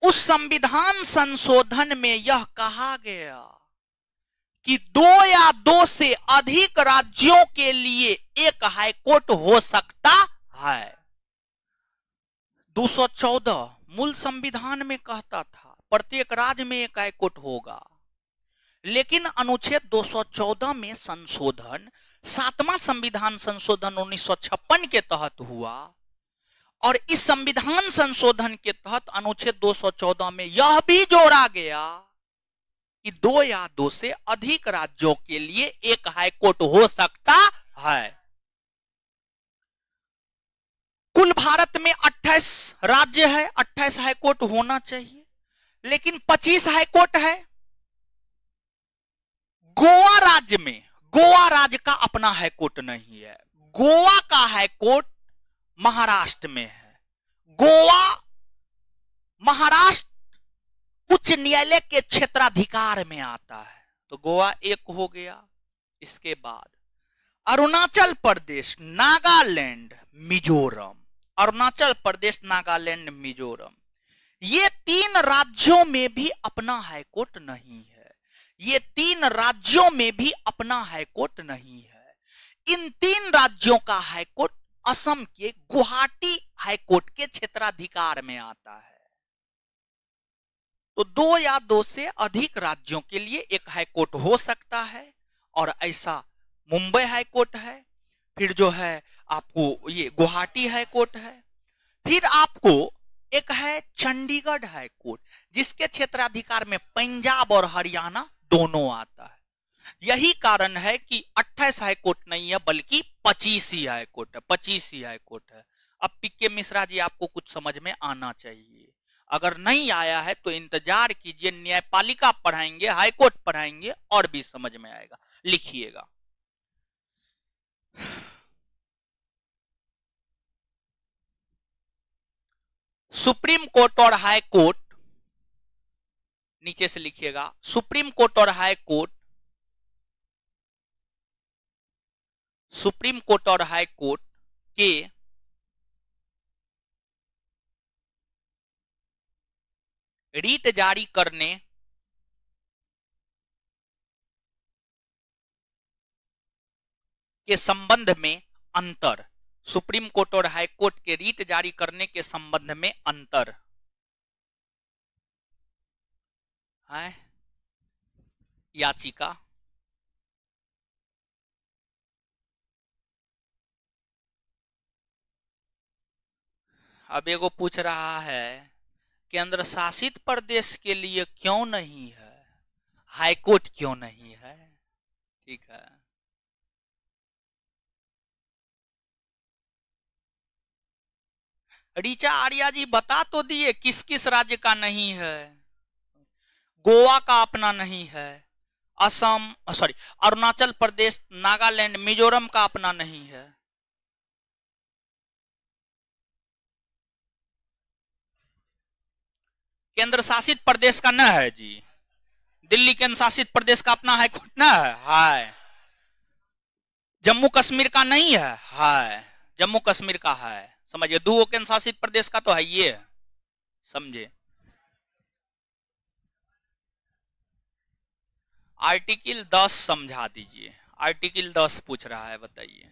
उस संविधान संशोधन में यह कहा गया कि 2 या 2 से अधिक राज्यों के लिए एक हाईकोर्ट हो सकता है। 214 मूल संविधान में कहता था प्रत्येक राज्य में एक हाईकोर्ट होगा, लेकिन अनुच्छेद 214 में संशोधन 7वां संविधान संशोधन 1956 के तहत हुआ, और इस संविधान संशोधन के तहत अनुच्छेद 214 में यह भी जोड़ा गया कि 2 या 2 से अधिक राज्यों के लिए एक हाईकोर्ट हो सकता है। कुल भारत में 28 राज्य है, 28 हाईकोर्ट होना चाहिए, लेकिन 25 हाईकोर्ट है। गोवा राज्य में, गोवा राज्य का अपना हाईकोर्ट नहीं है, गोवा का हाईकोर्ट महाराष्ट्र में है। गोवा महाराष्ट्र उच्च न्यायालय के क्षेत्राधिकार में आता है, तो गोवा एक हो गया। इसके बाद अरुणाचल प्रदेश, नागालैंड, मिजोरम, अरुणाचल प्रदेश, नागालैंड, मिजोरम, ये 3 राज्यों में भी अपना हाईकोर्ट नहीं है। ये 3 राज्यों में भी अपना हाईकोर्ट नहीं है। इन 3 राज्यों का हाईकोर्ट असम के गुवाहाटी हाईकोर्ट के क्षेत्राधिकार में आता है। तो 2 या 2 से अधिक राज्यों के लिए एक हाईकोर्ट हो सकता है, और ऐसा मुंबई हाईकोर्ट है, फिर जो है आपको ये गुवाहाटी हाईकोर्ट है, फिर आपको एक है चंडीगढ़ हाईकोर्ट, जिसके क्षेत्राधिकार में पंजाब और हरियाणा दोनों आता है। यही कारण है कि 28 हाईकोर्ट नहीं है, बल्कि 25 ही हाईकोर्ट है, 25 ही हाईकोर्ट है। अब पीके मिश्रा जी, आपको कुछ समझ में आना चाहिए। अगर नहीं आया है तो इंतजार कीजिए, न्यायपालिका पढ़ाएंगे, हाईकोर्ट पढ़ाएंगे, और भी समझ में आएगा। लिखिएगा, सुप्रीम कोर्ट और हाई कोर्ट, नीचे से लिखिएगा, सुप्रीम कोर्ट और हाई कोर्ट, सुप्रीम कोर्ट और हाई कोर्ट के रीट जारी करने के संबंध में अंतर, सुप्रीम कोर्ट और हाई कोर्ट के रीट जारी करने के संबंध में अंतर है। याचिका, अब एगो पूछ रहा है केंद्र शासित प्रदेश के लिए क्यों नहीं है, हाईकोर्ट क्यों नहीं है? ठीक है, ऋचा आर्या जी बता तो दिए किस किस राज्य का नहीं है। गोवा का अपना नहीं है, असम सॉरी अरुणाचल प्रदेश, नागालैंड, मिजोरम का अपना नहीं है। केंद्र शासित प्रदेश का न है जी, दिल्ली केंद्र शासित प्रदेश का अपना हाई कोर्ट न है। जम्मू कश्मीर का नहीं है, जम्मू कश्मीर का है, समझिए। दो केंद्र शासित प्रदेश का तो है ये, समझे। आर्टिकल 10 समझा दीजिए, आर्टिकल 10 पूछ रहा है, बताइए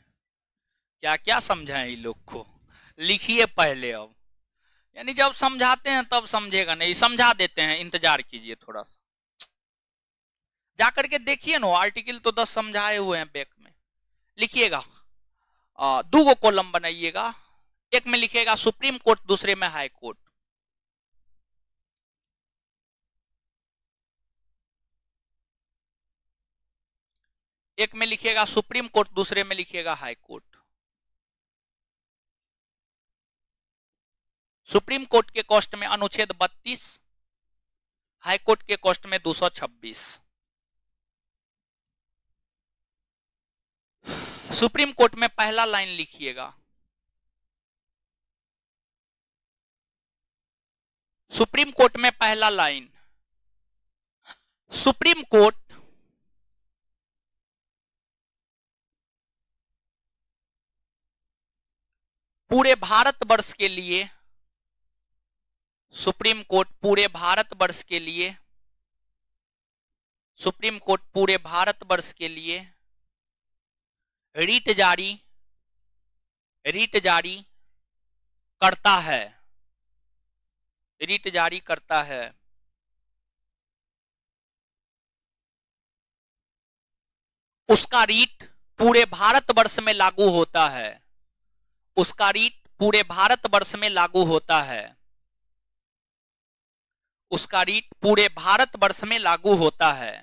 क्या क्या समझाएं ये लोग को, लिखिए पहले। अब यानी जब समझाते हैं तब समझेगा नहीं, समझा देते हैं, इंतजार कीजिए थोड़ा सा, जाकर के देखिए ना। आर्टिकल तो 10 समझाए हुए हैं बैक में, लिखिएगा। दो गो कॉलम बनाइएगा, एक में लिखिएगा सुप्रीम कोर्ट, दूसरे में हाई कोर्ट। एक में लिखिएगा सुप्रीम कोर्ट, दूसरे में लिखिएगा हाई कोर्ट। सुप्रीम कोर्ट के कॉस्ट में अनुच्छेद 32, हाई कोर्ट के कॉस्ट में 226। सुप्रीम कोर्ट में पहला लाइन लिखिएगा, सुप्रीम कोर्ट में पहला लाइन, सुप्रीम कोर्ट पूरे भारतवर्ष के लिए, सुप्रीम कोर्ट पूरे भारतवर्ष के लिए, सुप्रीम कोर्ट पूरे भारतवर्ष के लिए रीट जारी करता है, रीट जारी करता है। उसका रीट पूरे भारतवर्ष में लागू होता है, उसका रीट पूरे भारतवर्ष में लागू होता है, उसका रीट पूरे भारतवर्ष में लागू होता है।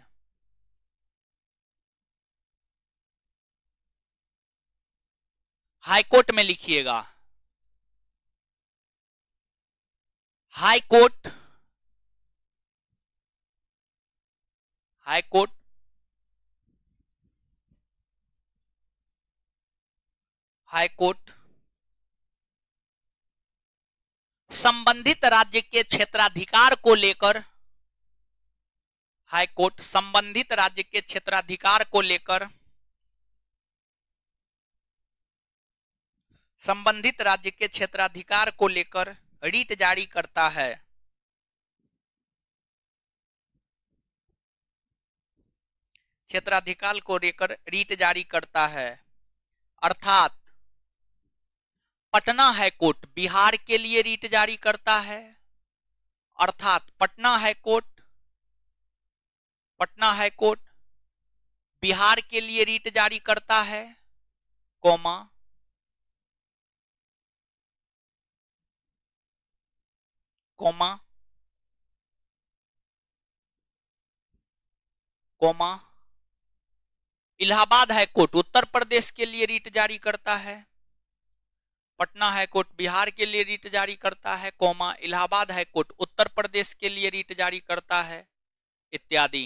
हाई कोर्ट में लिखिएगा, high court, high court high court संबंधित राज्य के क्षेत्राधिकार को लेकर, हाई कोर्ट संबंधित राज्य के क्षेत्राधिकार को लेकर, संबंधित राज्य के क्षेत्राधिकार को लेकर रीट जारी करता है। क्षेत्राधिकार को लेकर रीट जारी करता है, अर्थात पटना हाई कोर्ट बिहार के लिए रीट जारी करता है, अर्थात Patna high court, Patna high court Bihar के लिए रीट जारी करता है, comma comma comma Allahabad high court Uttar Pradesh के लिए रीट जारी करता है, पटना हाई कोर्ट बिहार के लिए रीट जारी करता है, coma Allahabad high court Uttar Pradesh के लिए रीट जारी करता है, इत्यादि।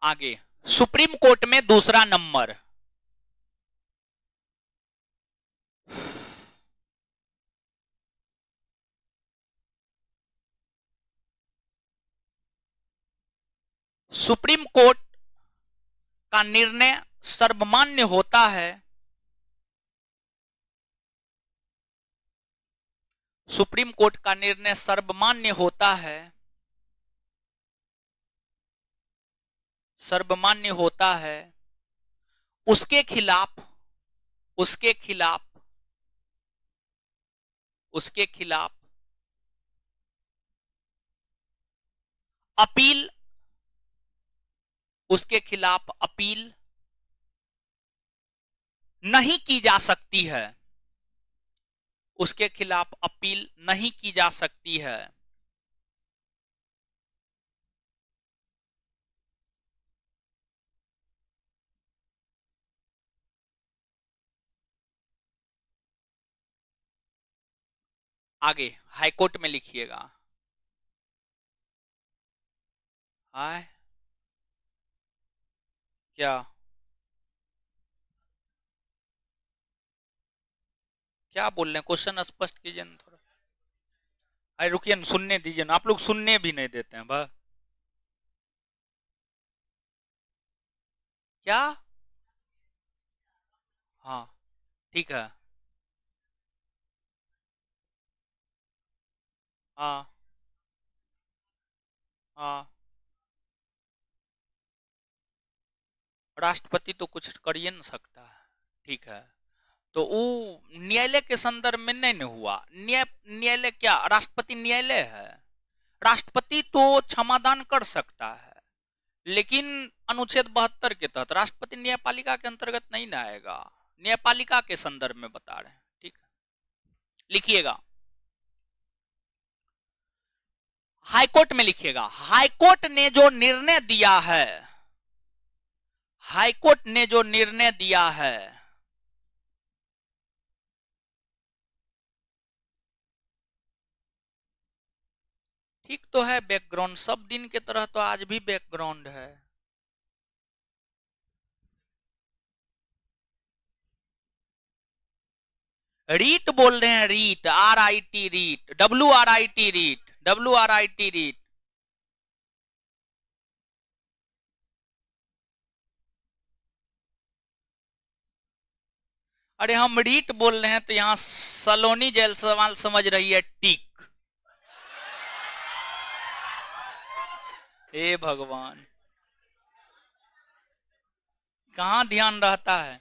आगे सुप्रीम कोर्ट में दूसरा नंबर, सुप्रीम कोर्ट का निर्णय सर्वमान्य होता है, सुप्रीम कोर्ट का निर्णय सर्वमान्य होता है, सर्वमान्य होता है, उसके खिलाफ, उसके खिलाफ, उसके खिलाफ अपील, उसके खिलाफ अपील नहीं की जा सकती है, उसके खिलाफ अपील नहीं की जा सकती है। आगे हाईकोर्ट में लिखिएगा। हाय क्या क्या बोल रहे हैं, क्वेश्चन स्पष्ट कीजिए ना थोड़ा। अरे रुकिए ना, सुनने दीजिए ना, आप लोग सुनने भी नहीं देते हैं बा। क्या? हाँ ठीक है। हाँ हाँ, राष्ट्रपति तो कुछ कर ही नहीं सकता है। ठीक है, तो वो न्यायालय के संदर्भ में नहीं न हुआ। न्यायालय क्या राष्ट्रपति न्यायालय है? राष्ट्रपति तो क्षमादान कर सकता है, लेकिन अनुच्छेद 72 के तहत राष्ट्रपति न्यायपालिका के अंतर्गत नहीं ना आएगा। न्यायपालिका के संदर्भ में बता रहे हैं। ठीक है, लिखिएगा, हाईकोर्ट में लिखिएगा। हाईकोर्ट ने जो निर्णय दिया है, हाईकोर्ट ने जो निर्णय दिया है, ठीक तो है। बैकग्राउंड सब दिन के तरह तो आज भी बैकग्राउंड है। रीट बोल रहे हैं, REET, RIT, REET, WRIT, REET, WRIT, REET. अरे हम रीट बोल रहे हैं तो यहां सलोनी जायसवाल समझ रही है टिक। हे भगवान, कहां ध्यान रहता है।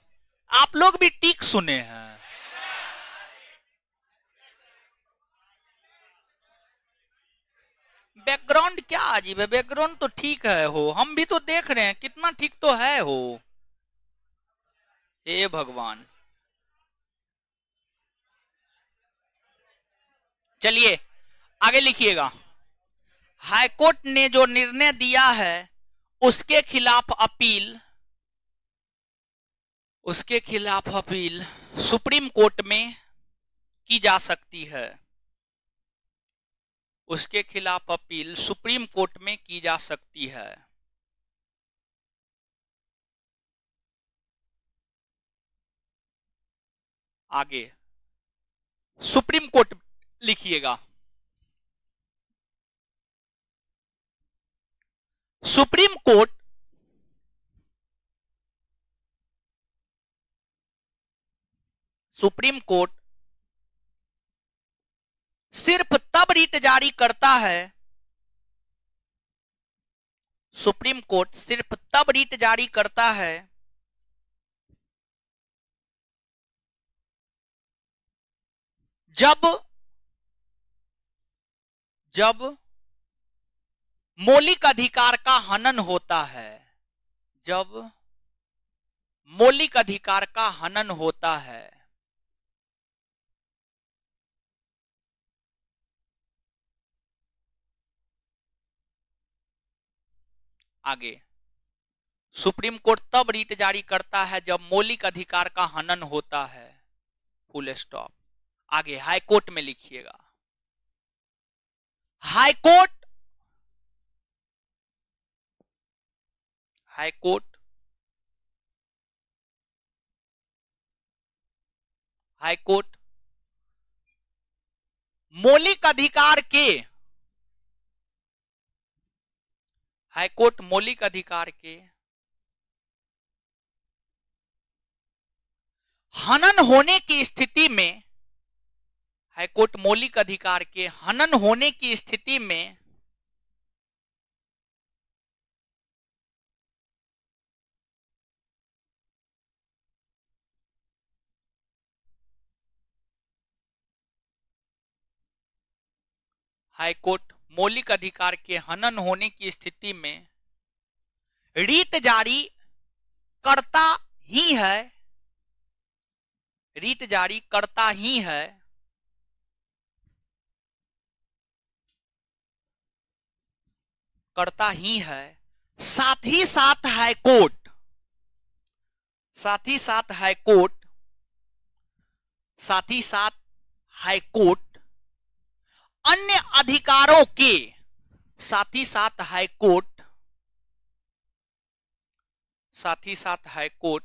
आप लोग भी टिक सुने हैं? बैकग्राउंड क्या अजीब है, बैकग्राउंड तो ठीक है हो, हम भी तो देख रहे हैं कितना ठीक तो है हो। हे भगवान, चलिए आगे लिखिएगा। हाईकोर्ट ने जो निर्णय दिया है उसके खिलाफ अपील, उसके खिलाफ अपील सुप्रीम कोर्ट में की जा सकती है। उसके खिलाफ अपील सुप्रीम कोर्ट में की जा सकती है। आगे सुप्रीम कोर्ट लिखिएगा। सुप्रीम कोर्ट सुप्रीम कोर्ट सिर्फ तब रीट जारी करता है, सुप्रीम कोर्ट सिर्फ तब रीट जारी करता है जब जब मौलिक अधिकार का हनन होता है, जब मौलिक अधिकार का हनन होता है। आगे सुप्रीम कोर्ट तब रीट जारी करता है जब मौलिक अधिकार का हनन होता है, फुल स्टॉप। आगे हाईकोर्ट में लिखिएगा। हाईकोर्ट हाईकोर्ट हाईकोर्ट मौलिक अधिकार के हाईकोर्ट मौलिक अधिकार के हनन होने की स्थिति में, हाईकोर्ट मौलिक अधिकार के हनन होने की स्थिति में हाईकोर्ट मौलिक अधिकार के हनन होने की स्थिति में रीट जारी करता ही है, रीट जारी करता ही है। करता ही है। साथ ही साथ हाईकोर्ट, साथ ही साथ हाईकोर्ट, साथ ही साथ हाईकोर्ट अन्य अधिकारों के, साथ ही साथ हाईकोर्ट, साथ ही साथ हाईकोर्ट,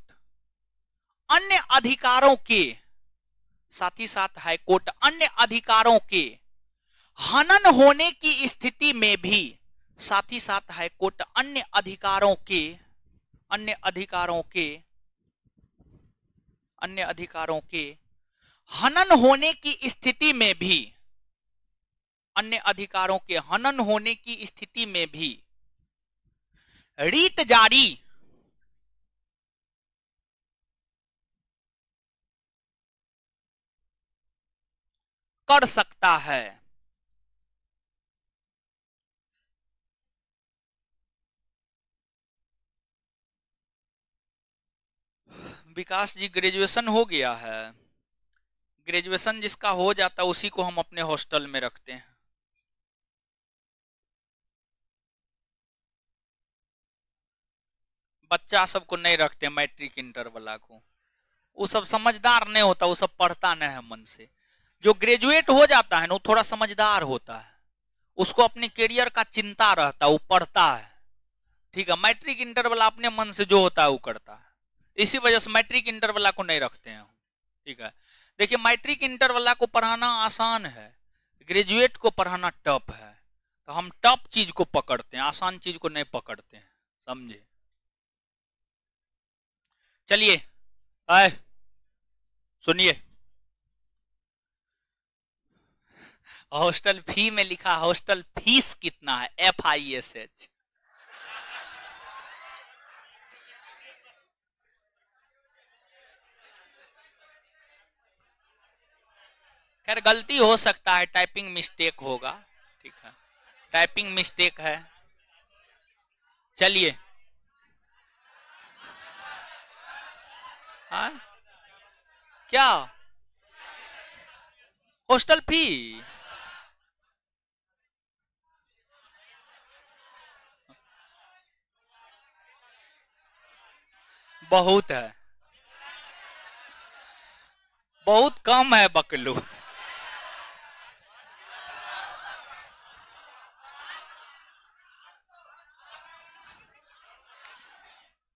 अन्य अधिकारों के, साथ ही साथ हाईकोर्ट अन्य अधिकारों के हनन होने की स्थिति में भी, साथ ही साथ हाईकोर्ट अन्य अधिकारों के, अन्य अधिकारों के, अन्य अधिकारों के हनन होने की स्थिति में भी, अन्य अधिकारों के हनन होने की स्थिति में भी रीट जारी कर सकता है। विकास जी ग्रेजुएशन हो गया है, ग्रेजुएशन जिसका हो जाता है उसी को हम अपने हॉस्टल में रखते हैं। बच्चा सबको नहीं रखते, मैट्रिक इंटर वाला को, वो सब समझदार नहीं होता, वो सब पढ़ता नहीं है मन से। जो ग्रेजुएट हो जाता है ना वो थोड़ा समझदार होता है, उसको अपने करियर का चिंता रहता है, वो पढ़ता है, ठीक है। मैट्रिक इंटर वाला अपने मन से जो होता है वो करता है, इसी वजह से मैट्रिक इंटर वाला को नहीं रखते हैं, ठीक है। देखिए मैट्रिक इंटर वाला को पढ़ाना आसान है, ग्रेजुएट को पढ़ाना टफ है, तो हम टफ चीज को पकड़ते हैं, आसान चीज को नहीं पकड़ते हैं, समझे। चलिए आए सुनिए, हॉस्टल फी में लिखा हॉस्टल फीस कितना है, FISH। खैर गलती हो सकता है, टाइपिंग मिस्टेक होगा, ठीक है, टाइपिंग मिस्टेक है। चलिए हाँ क्या हॉस्टल फी, बहुत है, बहुत कम है बकलू।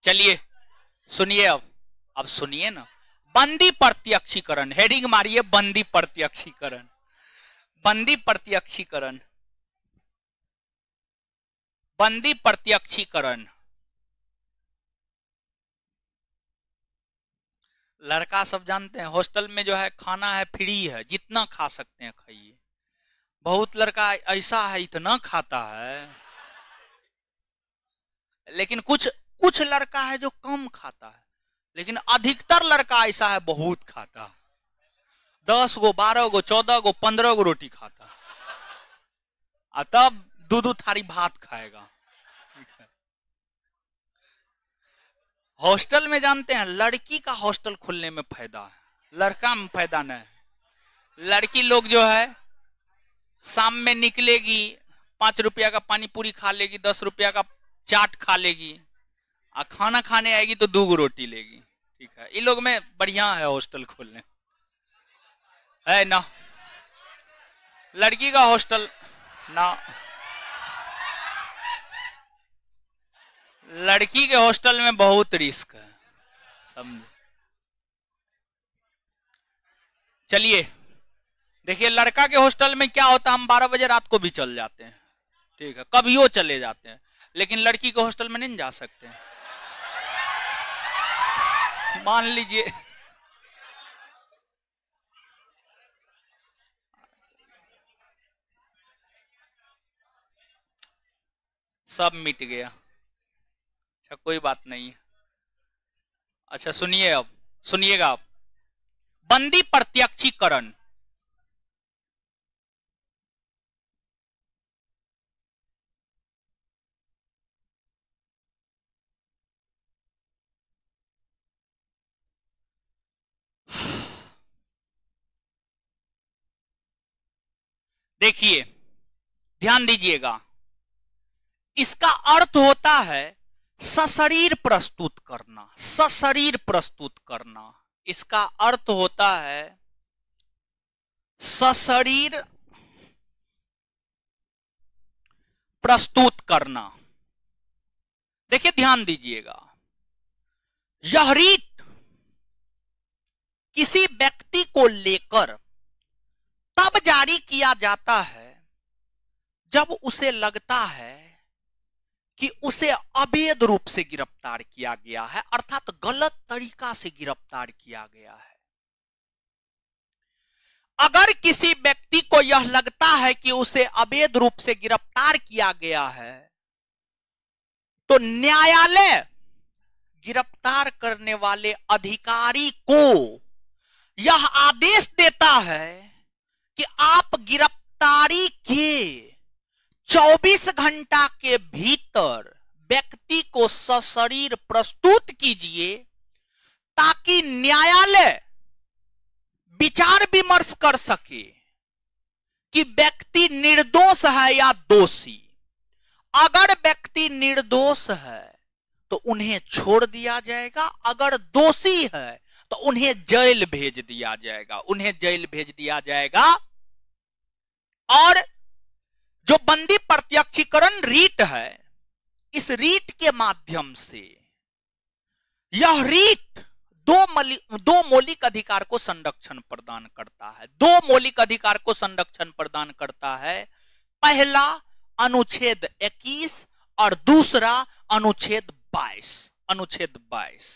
चलिए सुनिए, अब सुनिए ना, बंदी प्रत्यक्षीकरण, हेडिंग मारिए बंदी प्रत्यक्षीकरण, बंदी प्रत्यक्षीकरण, बंदी प्रत्यक्षीकरण। लड़का सब जानते हैं हॉस्टल में जो है खाना है फ्री है, जितना खा सकते हैं खाइए। बहुत लड़का ऐसा है इतना खाता है, लेकिन कुछ कुछ लड़का है जो कम खाता है, लेकिन अधिकतर लड़का ऐसा है बहुत खाता है, 10 गो 12 गो 14 गो 15 गो रोटी खाता, और तब दो थारी भात खाएगा। हॉस्टल में जानते हैं लड़की का हॉस्टल खुलने में फायदा है, लड़का में फायदा नहीं। लड़की लोग जो है शाम में निकलेगी, 5 रुपया का पानी पूरी खा लेगी, 10 रुपया का चाट खा लेगी, और खाना खाने आएगी तो 2 रोटी लेगी, ठीक है। ये लोग में बढ़िया है हॉस्टल खोलने, है ना। लड़की का हॉस्टल ना, लड़की के हॉस्टल में बहुत रिस्क है, समझे। चलिए देखिए लड़का के हॉस्टल में क्या होता है, हम 12 बजे रात को भी चल जाते हैं, ठीक है, कभी चले जाते हैं, लेकिन लड़की के हॉस्टल में नहीं जा सकते हैं। मान लीजिए सब मिट गया, अच्छा कोई बात नहीं है। अच्छा सुनिए, अब सुनिएगा आप, बंदी प्रत्यक्षीकरण, देखिए ध्यान दीजिएगा, इसका अर्थ होता है सशरीर प्रस्तुत करना, सशरीर प्रस्तुत करना, इसका अर्थ होता है सशरीर प्रस्तुत करना। देखिए ध्यान दीजिएगा, यह रीट किसी व्यक्ति को लेकर तब जारी किया जाता है जब उसे लगता है कि उसे अवैध रूप से गिरफ्तार किया गया है, अर्थात गलत तरीका से गिरफ्तार किया गया है। अगर किसी व्यक्ति को यह लगता है कि उसे अवैध रूप से गिरफ्तार किया गया है, तो न्यायालय गिरफ्तार करने वाले अधिकारी को यह आदेश देता है कि आप गिरफ्तारी के 24 घंटा के भीतर व्यक्ति को सशरीर प्रस्तुत कीजिए, ताकि न्यायालय विचार विमर्श कर सके कि व्यक्ति निर्दोष है या दोषी। अगर व्यक्ति निर्दोष है तो उन्हें छोड़ दिया जाएगा, अगर दोषी है तो उन्हें जेल भेज दिया जाएगा, उन्हें जेल भेज दिया जाएगा। और जो बंदी प्रत्यक्षीकरण रीट है, इस रीट के माध्यम से यह रीट दो मौलिक अधिकार को संरक्षण प्रदान करता है। दो मौलिक अधिकार को संरक्षण प्रदान करता है। पहला अनुच्छेद 21 और दूसरा अनुच्छेद 22। अनुच्छेद 22,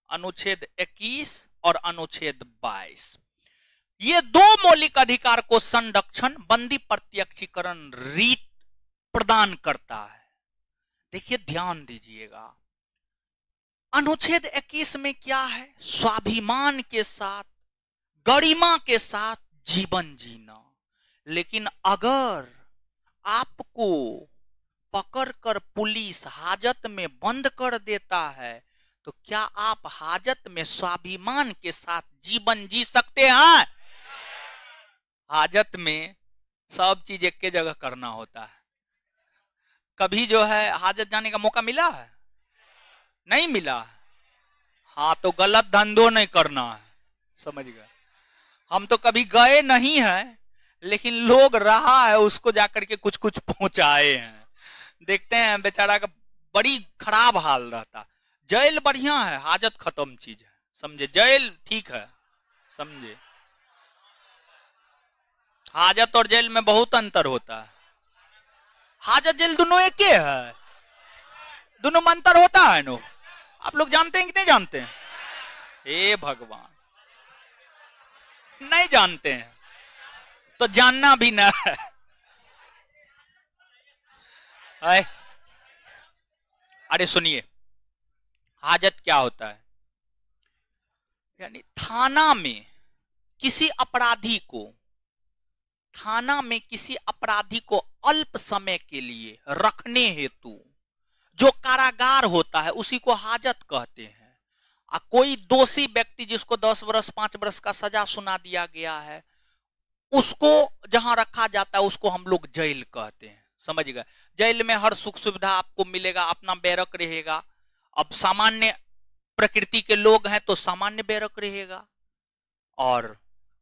अनुच्छेद 21 और अनुच्छेद 22, ये दो मौलिक अधिकार को संरक्षण बंदी प्रत्यक्षीकरण रीट प्रदान करता है। देखिए ध्यान दीजिएगा, अनुच्छेद 21 में क्या है? स्वाभिमान के साथ, गरिमा के साथ जीवन जीना। लेकिन अगर आपको पकड़कर पुलिस हाजत में बंद कर देता है, तो क्या आप हाजत में स्वाभिमान के साथ जीवन जी सकते हैं? हाजत में सब चीज एक के जगह करना होता है। कभी जो है हाजत जाने का मौका मिला है? नहीं मिला। हाँ, तो गलत धंधों नहीं करना है, समझ गए। हम तो कभी गए नहीं हैं, लेकिन लोग रहा है उसको जाकर के कुछ कुछ पहुंचाए हैं। देखते हैं बेचारा का बड़ी खराब हाल रहता। जेल बढ़िया है, हाजत खत्म चीज है, समझे। जेल ठीक है, समझे। हाजत और जेल में बहुत अंतर होता है। हाजत जेल दोनों एक ही है, दोनों में अंतर होता है नो। आप लोग जानते हैं कि नहीं जानते हैं? हे भगवान, नहीं जानते हैं तो जानना भी ना है। अरे सुनिए, हाजत क्या होता है? यानी थाना में किसी अपराधी को अल्प समय के लिए रखने हेतु जो कारागार होता है उसी को हाजत कहते हैं। कोई दोषी व्यक्ति जिसको 10 वर्ष 5 वर्ष का सजा सुना दिया गया है, उसको जहां रखा जाता है उसको हम लोग जेल कहते हैं, समझ गए। जेल में हर सुख सुविधा आपको मिलेगा, अपना बैरक रहेगा। अब सामान्य प्रकृति के लोग हैं तो सामान्य बैरक रहेगा, और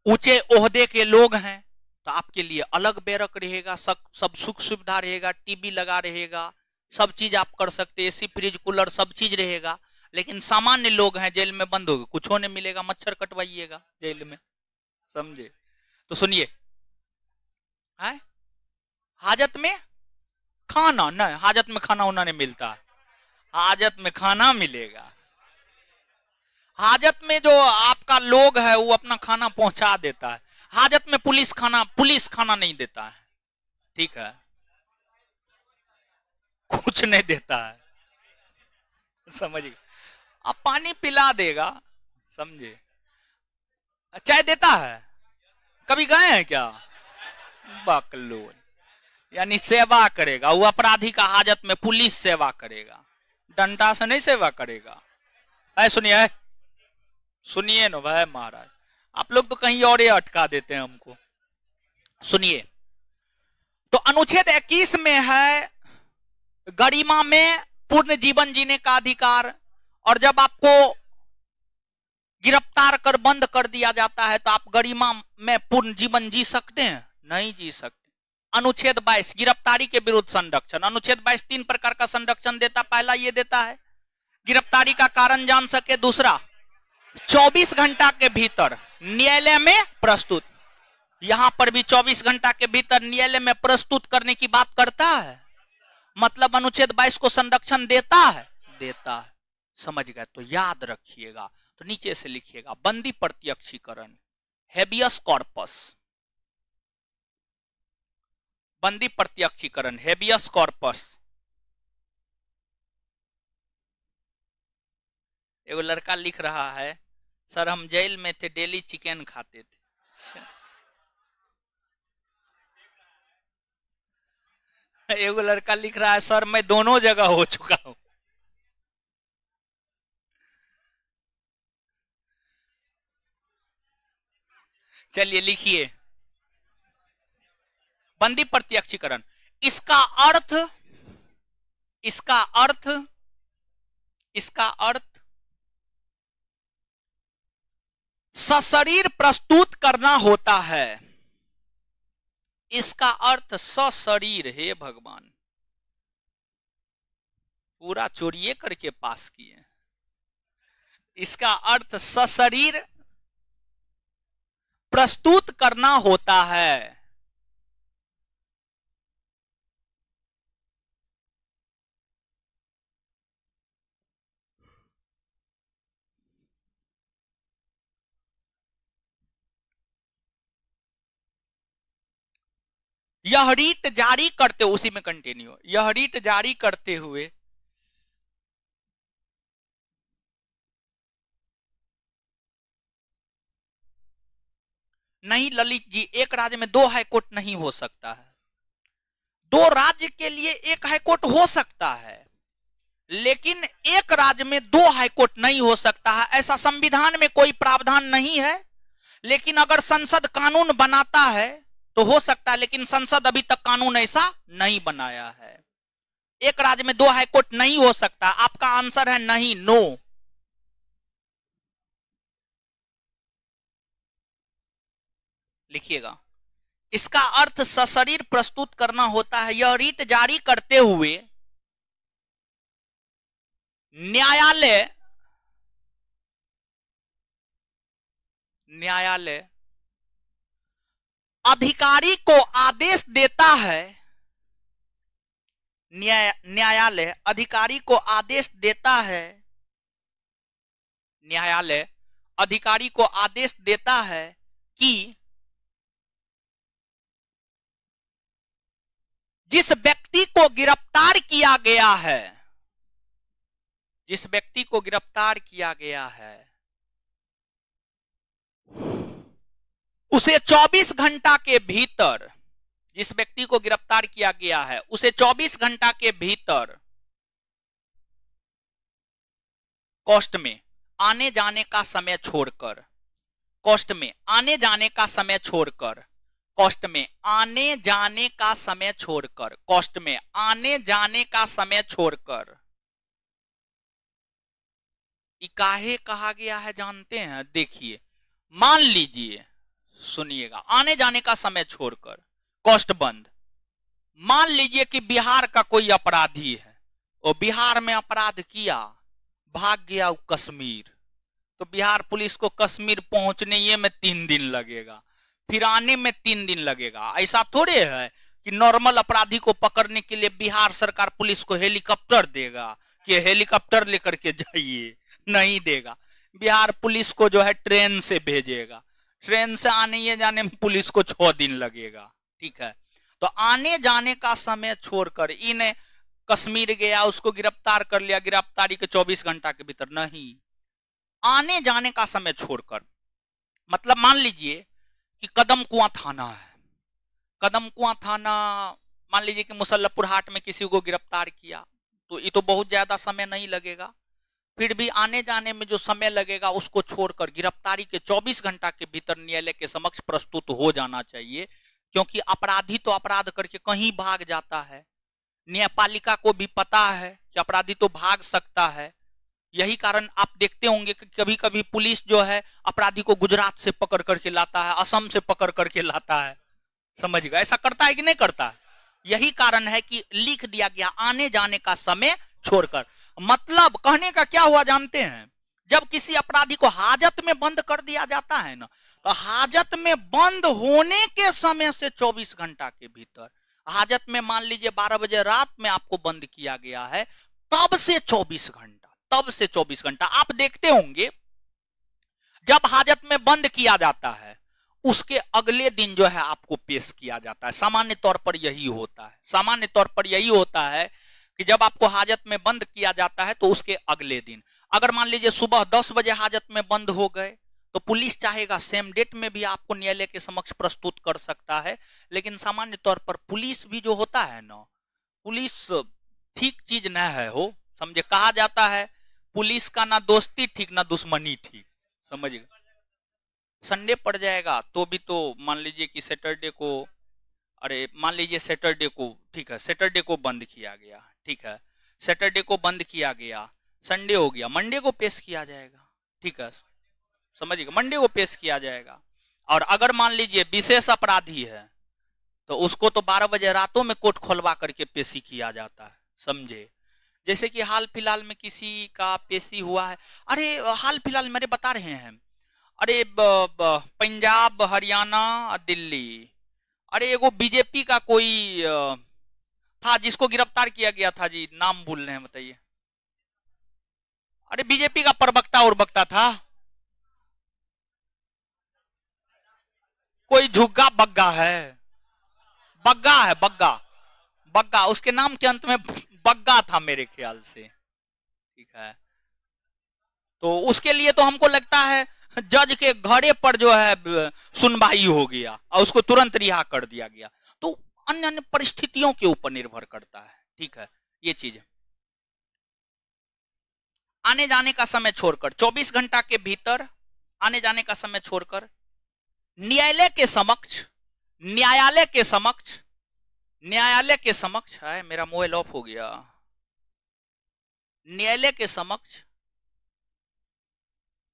ऊंचे ओहदे के लोग हैं तो आपके लिए अलग बैरक रहेगा। सब सुख सुविधा रहेगा, टीवी लगा रहेगा, सब चीज आप कर सकते, एसी फ्रिज कूलर सब चीज रहेगा। लेकिन सामान्य लोग हैं, जेल में बंद हो गए, कुछ होने मिलेगा, मच्छर कटवाइएगा जेल में, समझे। तो सुनिए, हाजत में खाना नहीं, हाजत में खाना होना नहीं मिलता, हाजत में खाना मिलेगा। हाजत में जो आपका लोग है वो अपना खाना पहुंचा देता है। हाजत में पुलिस खाना नहीं देता है, ठीक है, कुछ नहीं देता है, समझिए। अब पानी पिला देगा, समझे। चाय देता है? कभी गए हैं क्या? बकलोल, यानी सेवा करेगा वो अपराधी का। हाजत में पुलिस सेवा करेगा, डंडा से नहीं सेवा करेगा। सुनिए ना भाई महाराज, आप लोग तो कहीं और ही अटका देते हैं हमको। सुनिए, तो अनुच्छेद 21 में है गरिमा में पूर्ण जीवन जीने का अधिकार, और जब आपको गिरफ्तार कर बंद कर दिया जाता है तो आप गरिमा में पूर्ण जीवन जी सकते हैं? नहीं जी सकते। अनुच्छेद 22 गिरफ्तारी के विरुद्ध संरक्षण। अनुच्छेद 22 तीन प्रकार का संरक्षण देता। पहला ये देता है गिरफ्तारी का कारण जान सके। दूसरा 24 घंटा के भीतर न्यायालय में प्रस्तुत। यहां पर भी 24 घंटा के भीतर न्यायालय में प्रस्तुत करने की बात करता है। मतलब अनुच्छेद 22 को संरक्षण देता है, देता है। समझ गए? तो याद रखिएगा। तो नीचे से लिखिएगा बंदी प्रत्यक्षीकरण, हेबियस कॉर्पस। बंदी प्रत्यक्षीकरण, हेबियस कॉर्पस। एगो लड़का लिख रहा है सर हम जेल में थे, डेली चिकन खाते थे। एगो लड़का लिख रहा है सर मैं दोनों जगह हो चुका हूं। चलिए लिखिए बंदी प्रत्यक्षीकरण। इसका अर्थ सशरीर प्रस्तुत करना होता है। इसका अर्थ सशरीर, हे भगवान पूरा चोरिए करके पास किए। इसका अर्थ सशरीर प्रस्तुत करना होता है। यह रीट जारी करते, उसी में कंटिन्यू, यह रीट जारी करते हुए नहीं ललित जी, एक राज्य में दो हाईकोर्ट नहीं हो सकता है। दो राज्य के लिए एक हाईकोर्ट हो सकता है, लेकिन एक राज्य में दो हाईकोर्ट नहीं हो सकता है। ऐसा संविधान में कोई प्रावधान नहीं है। लेकिन अगर संसद कानून बनाता है तो हो सकता है, लेकिन संसद अभी तक कानून ऐसा नहीं बनाया है। एक राज्य में दो हाईकोर्ट नहीं हो सकता। आपका आंसर है नहीं, नो। लिखिएगा इसका अर्थ सशरीर प्रस्तुत करना होता है। यह रीट जारी करते हुए न्यायालय अधिकारी को आदेश देता है। न्यायालय अधिकारी को आदेश देता है। न्यायालय अधिकारी को आदेश देता है कि जिस व्यक्ति को गिरफ्तार किया गया है, जिस व्यक्ति को गिरफ्तार किया गया है उसे 24 घंटा के भीतर, जिस व्यक्ति को गिरफ्तार किया गया है उसे 24 घंटा के भीतर कोर्ट में आने जाने का समय छोड़कर, कोर्ट में आने जाने का समय छोड़कर, कोर्ट में आने जाने का समय छोड़कर, कोर्ट में आने जाने का समय छोड़कर, इकाहे कहा गया है जानते हैं? देखिए मान लीजिए, सुनिएगा, आने जाने का समय छोड़कर कोर्ट बंद। मान लीजिए कि बिहार का कोई अपराधी है, वो बिहार में अपराध किया, भाग गया कश्मीर, तो बिहार पुलिस को कश्मीर पहुंचने में 3 दिन लगेगा, फिर आने में 3 दिन लगेगा। ऐसा थोड़े है कि नॉर्मल अपराधी को पकड़ने के लिए बिहार सरकार पुलिस को हेलीकॉप्टर देगा कि हेलीकॉप्टर लेकर के जाइए, नहीं देगा। बिहार पुलिस को जो है ट्रेन से भेजेगा। ट्रेन से आने जाने में पुलिस को 6 दिन लगेगा। ठीक है, तो आने जाने का समय छोड़कर इन्हें कश्मीर गया, उसको गिरफ्तार कर लिया, गिरफ्तारी के 24 घंटा के भीतर नहीं, आने जाने का समय छोड़कर। मतलब मान लीजिए कि कदम कुआं थाना है, कदम कुआं थाना मान लीजिए कि मुसल्लपुर हाट में किसी को गिरफ्तार किया, तो ये तो बहुत ज्यादा समय नहीं लगेगा। फिर भी आने जाने में जो समय लगेगा उसको छोड़कर गिरफ्तारी के 24 घंटा के भीतर न्यायालय के समक्ष प्रस्तुत हो जाना चाहिए, क्योंकि अपराधी तो अपराध करके कहीं भाग जाता है। न्यायपालिका को भी पता है कि अपराधी तो भाग सकता है। यही कारण आप देखते होंगे कि कभी कभी पुलिस जो है अपराधी को गुजरात से पकड़ करके लाता है, असम से पकड़ करके लाता है। समझ गए? ऐसा करता है कि नहीं करता? यही कारण है कि लिख दिया गया आने जाने का समय छोड़कर। मतलब कहने का क्या हुआ जानते हैं? जब किसी अपराधी को हाजत में बंद कर दिया जाता है ना, तो हाजत में बंद होने के समय से 24 घंटा के भीतर, हाजत में मान लीजिए 12 बजे रात में आपको बंद किया गया है, तब से 24 घंटा, तब से 24 घंटा आप देखते होंगे जब हाजत में बंद किया जाता है उसके अगले दिन जो है आपको पेश किया जाता है। सामान्य तौर पर यही होता है, सामान्य तौर पर यही होता है कि जब आपको हाजत में बंद किया जाता है तो उसके अगले दिन, अगर मान लीजिए सुबह 10 बजे हाजत में बंद हो गए तो पुलिस चाहेगा सेम डेट में भी आपको न्यायालय के समक्ष प्रस्तुत कर सकता है। लेकिन सामान्य तौर पर पुलिस भी जो होता है ना, पुलिस ठीक चीज न है हो, समझे? कहा जाता है पुलिस का ना दोस्ती ठीक ना दुश्मनी ठीक, समझ गए? संडे पड़ जाएगा तो भी तो मान लीजिए कि सैटरडे को, अरे मान लीजिए सैटरडे को, ठीक है सैटरडे को बंद किया गया, ठीक है सैटरडे को बंद किया गया, संडे हो गया, मंडे को पेश किया जाएगा, ठीक है समझिएगा, मंडे को पेश किया जाएगा। और अगर मान लीजिए विशेष अपराधी है तो उसको तो 12 बजे रातों में कोर्ट खोलवा करके पेशी किया जाता है, समझे? जैसे कि हाल फिलहाल में किसी का पेशी हुआ है, अरे हाल फिलहाल मेरे बता रहे हैं, अरे पंजाब हरियाणा दिल्ली, अरे एगो बीजेपी का कोई था जिसको गिरफ्तार किया गया था जी, नाम भूल रहे हैं बताइए। अरे बीजेपी का प्रवक्ता और वक्ता था, कोई झुग्गा बग्गा है, बग्गा है बग्गा, बग्गा उसके नाम के अंत में बग्गा था मेरे ख्याल से, ठीक है। तो उसके लिए तो हमको लगता है जज के घरे पर जो है सुनवाई हो गया और उसको तुरंत रिहा कर दिया गया। तो अन्य अन्य परिस्थितियों के ऊपर निर्भर करता है, ठीक है ये चीज। आने जाने का समय छोड़कर 24 घंटा के भीतर आने जाने का समय छोड़कर न्यायालय के समक्ष, न्यायालय के समक्ष, न्यायालय के समक्ष है, मेरा मोबाइल ऑफ हो गया, न्यायालय के समक्ष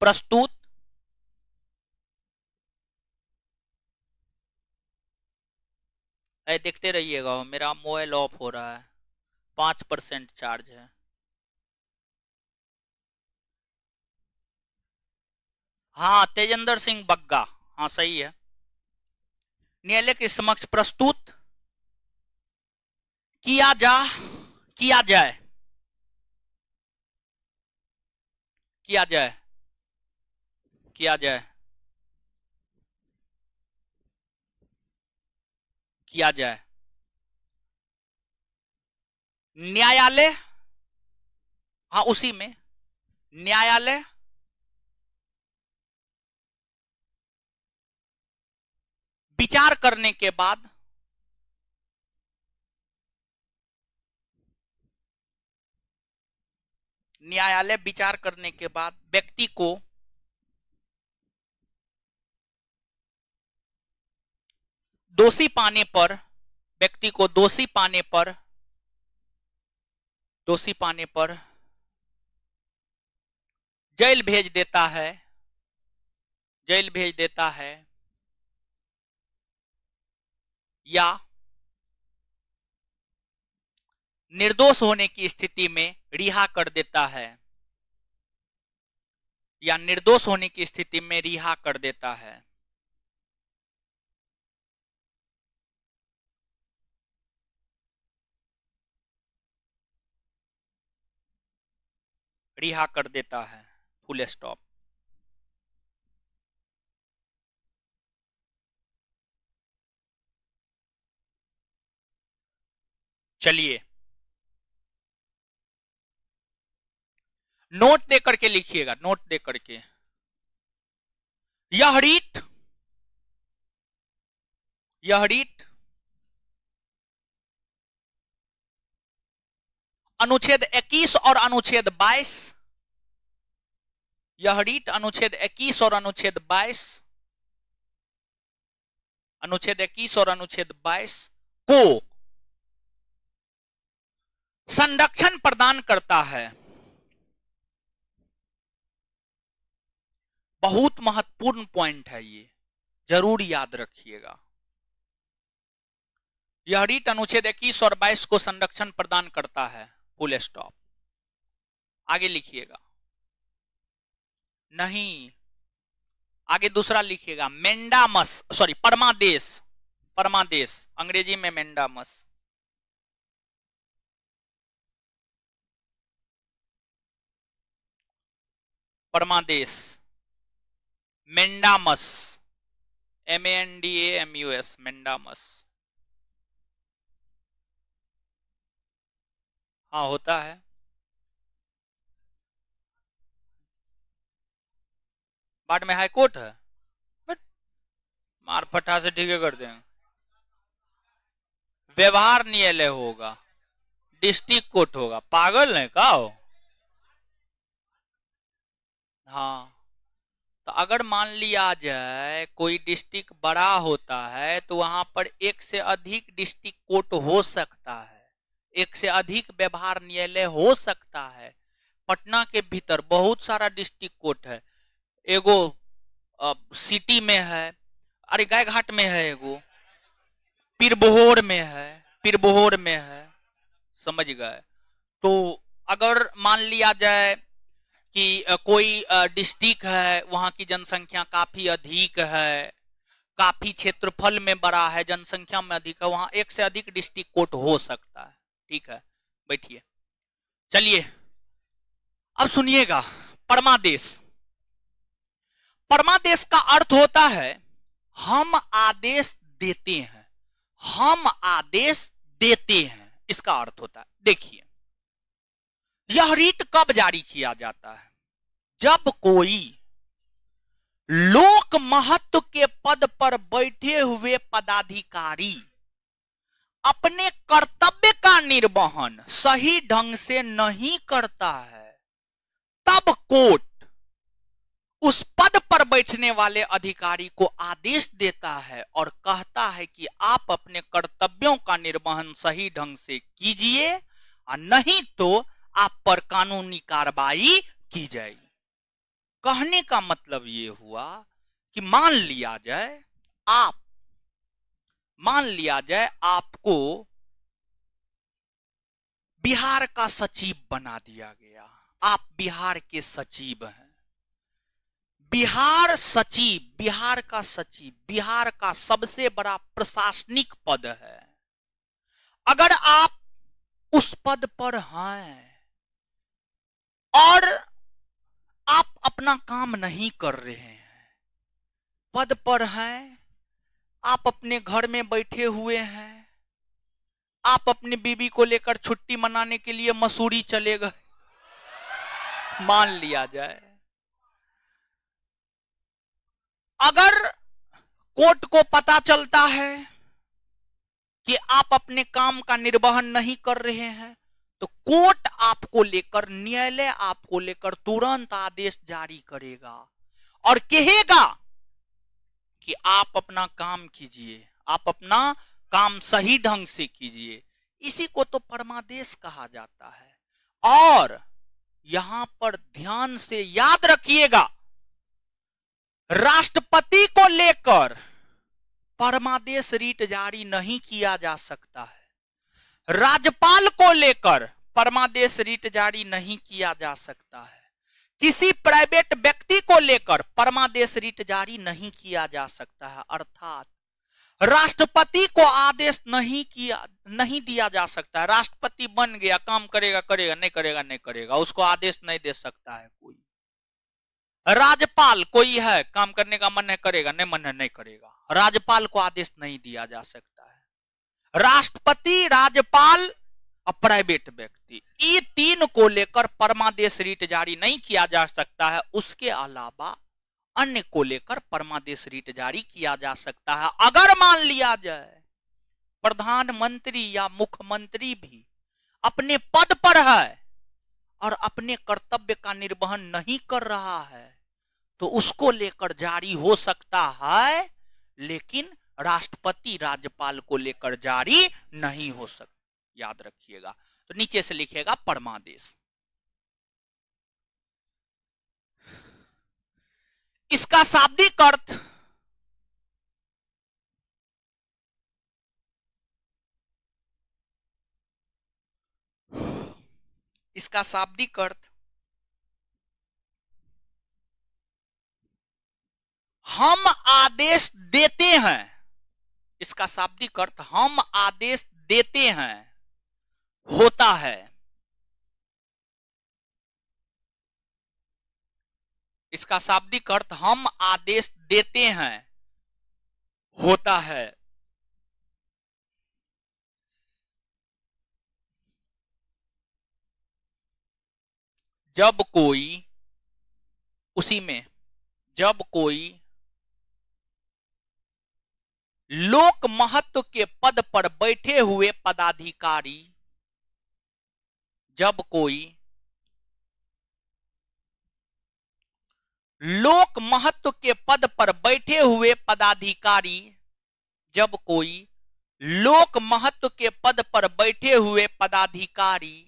प्रस्तुत देखते रहिएगा मेरा मोबाइल ऑफ हो रहा है, 5% चार्ज है। हाँ तेजेंद्र सिंह बग्गा, हाँ सही है। न्यायालय के समक्ष प्रस्तुत किया जाए, किया जाए, किया जाए, किया जाए, किया जाए न्यायालय, हाँ उसी में न्यायालय विचार करने के बाद न्यायालय विचार करने के बाद व्यक्ति को दोषी पाने पर, व्यक्ति को दोषी पाने पर, दोषी पाने पर जेल भेज देता है, जेल भेज देता है या निर्दोष होने की स्थिति में रिहा कर देता है, या निर्दोष होने की स्थिति में रिहा कर देता है। रिहा कर देता है, फुल स्टॉप। चलिए नोट दे करके लिखिएगा, नोट दे करके, यह रीट, यह रीट अनुच्छेद 21 और अनुच्छेद 22, यह रीट अनुच्छेद 21 और अनुच्छेद 22, अनुच्छेद 21 और अनुच्छेद 22 को संरक्षण प्रदान करता है। बहुत महत्वपूर्ण पॉइंट है ये, जरूर याद रखिएगा। यह रीट अनुच्छेद 21 और 22 को संरक्षण प्रदान करता है, फुल स्टॉप। आगे लिखिएगा, नहीं आगे दूसरा लिखिएगा, मेंडामस, सॉरी परमादेश, परमादेश अंग्रेजी में मेंडामस। परमादेश, मेंडामस, MENDAMUS, मेंडामस। हाँ होता है। बाट में हाई कोर्ट है, बट मार फटा से ठीक कर देंगे। व्यवहार न्यायालय होगा, डिस्ट्रिक्ट कोर्ट होगा, पागल है का हो। हाँ, तो अगर मान लिया जाए कोई डिस्ट्रिक्ट बड़ा होता है तो वहां पर एक से अधिक डिस्ट्रिक्ट कोर्ट हो सकता है, एक से अधिक व्यवहार न्यायालय हो सकता है। पटना के भीतर बहुत सारा डिस्ट्रिक्ट कोर्ट है, एगो सिटी में है, अरे गाय घाट में है, एगो पिरबोहर में है, पिरबोहर में है, समझ गए। तो अगर मान लिया जाए कि कोई डिस्ट्रिक्ट है, वहां की जनसंख्या काफी अधिक है, काफी क्षेत्रफल में बड़ा है, जनसंख्या में अधिक है, वहां एक से अधिक डिस्ट्रिक्ट कोर्ट हो सकता है। ठीक है, बैठिए। चलिए अब सुनिएगा, परमादेश। परमादेश का अर्थ होता है हम आदेश देते हैं, हम आदेश देते हैं, इसका अर्थ होता है। देखिए, यह रीट कब जारी किया जाता है? जब कोई लोक महत्व के पद पर बैठे हुए पदाधिकारी अपने कर्तव्य का निर्वहन सही ढंग से नहीं करता है, तब कोर्ट उस पद पर बैठने वाले अधिकारी को आदेश देता है और कहता है कि आप अपने कर्तव्यों का निर्वहन सही ढंग से कीजिए, और नहीं तो आप पर कानूनी कार्रवाई की जाएगी। कहने का मतलब ये हुआ कि मान लिया जाए आपको बिहार का सचिव बना दिया गया, आप बिहार के सचिव हैं। बिहार सचिव, बिहार का सचिव बिहार का सबसे बड़ा प्रशासनिक पद है। अगर आप उस पद पर हैं और आप अपना काम नहीं कर रहे हैं, पद पर हैं, आप अपने घर में बैठे हुए हैं, आप अपनी बीवी को लेकर छुट्टी मनाने के लिए मसूरी चले गए, मान लिया जाए। अगर कोर्ट को पता चलता है कि आप अपने काम का निर्वहन नहीं कर रहे हैं, तो कोर्ट आपको लेकर, न्यायालय आपको लेकर तुरंत आदेश जारी करेगा और कहेगा कि आप अपना काम कीजिए, आप अपना काम सही ढंग से कीजिए। इसी को तो परमादेश कहा जाता है। और यहां पर ध्यान से याद रखिएगा, राष्ट्रपति को लेकर परमादेश रीट जारी नहीं किया जा सकता है, राज्यपाल को लेकर परमादेश रीट जारी नहीं किया जा सकता है, किसी प्राइवेट व्यक्ति को लेकर परमादेश रीट जारी नहीं किया जा सकता है। अर्थात राष्ट्रपति को आदेश नहीं दिया जा सकता है। राष्ट्रपति बन गया, काम करेगा करेगा, नहीं करेगा नहीं करेगा, उसको आदेश नहीं दे सकता है कोई। राज्यपाल कोई है, काम करने का मन है करेगा, नहीं मन है नहीं करेगा, राज्यपाल को आदेश नहीं दिया जा सकता है। राष्ट्रपति, राज्यपाल और प्राइवेट व्यक्ति, ये तीन को लेकर परमादेश रीट जारी नहीं किया जा सकता है। उसके अलावा अन्य को लेकर परमादेश रीट जारी किया जा सकता है। अगर मान लिया जाए प्रधानमंत्री या मुख्यमंत्री भी अपने पद पर है और अपने कर्तव्य का निर्वहन नहीं कर रहा है, तो उसको लेकर जारी हो सकता है, लेकिन राष्ट्रपति राज्यपाल को लेकर जारी नहीं हो सकता। याद रखिएगा। तो नीचे से लिखिएगा परमादेश। इसका शाब्दिक अर्थ इसका शाब्दिक अर्थ हम आदेश देते हैं। इसका शाब्दिक अर्थ हम आदेश देते हैं, होता है। इसका शाब्दिक अर्थ हम आदेश देते हैं, होता है। जब कोई, उसी में, जब कोई लोक महत्व के पद पर बैठे हुए पदाधिकारी, जब कोई लोक महत्व के पद पर बैठे हुए पदाधिकारी, जब कोई लोक महत्व के पद पर बैठे हुए पदाधिकारी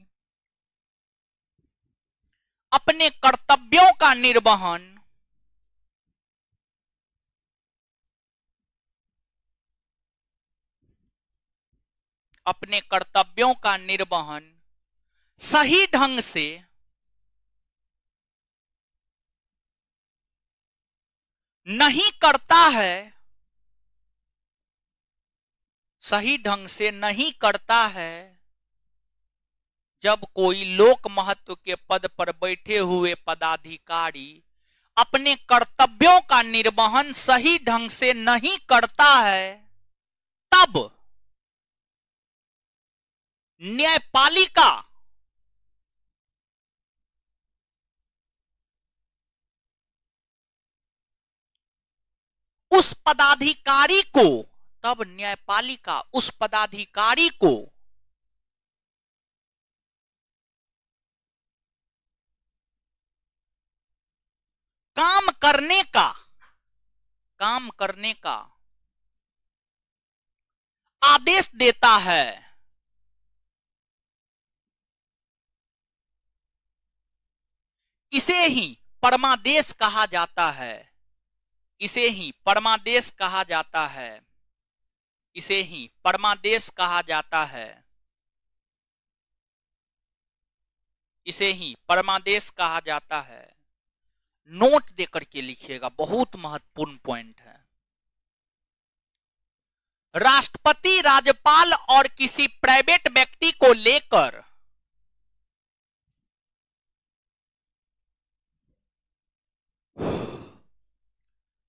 अपने कर्तव्यों का निर्वहन, अपने कर्तव्यों का निर्वहन सही ढंग से नहीं करता है, सही ढंग से नहीं करता है, जब कोई लोक महत्व के पद पर बैठे हुए पदाधिकारी अपने कर्तव्यों का निर्वहन सही ढंग से नहीं करता है, तब न्यायपालिका उस पदाधिकारी को, तब न्यायपालिका उस पदाधिकारी को काम करने का, काम करने का आदेश देता है। इसे ही परमादेश कहा जाता है, इसे ही परमादेश कहा जाता है, इसे ही परमादेश कहा जाता है, इसे ही परमादेश कहा जाता है। नोट देकर के लिखिएगा, बहुत महत्वपूर्ण पॉइंट है। राष्ट्रपति, राज्यपाल और किसी प्राइवेट व्यक्ति को लेकर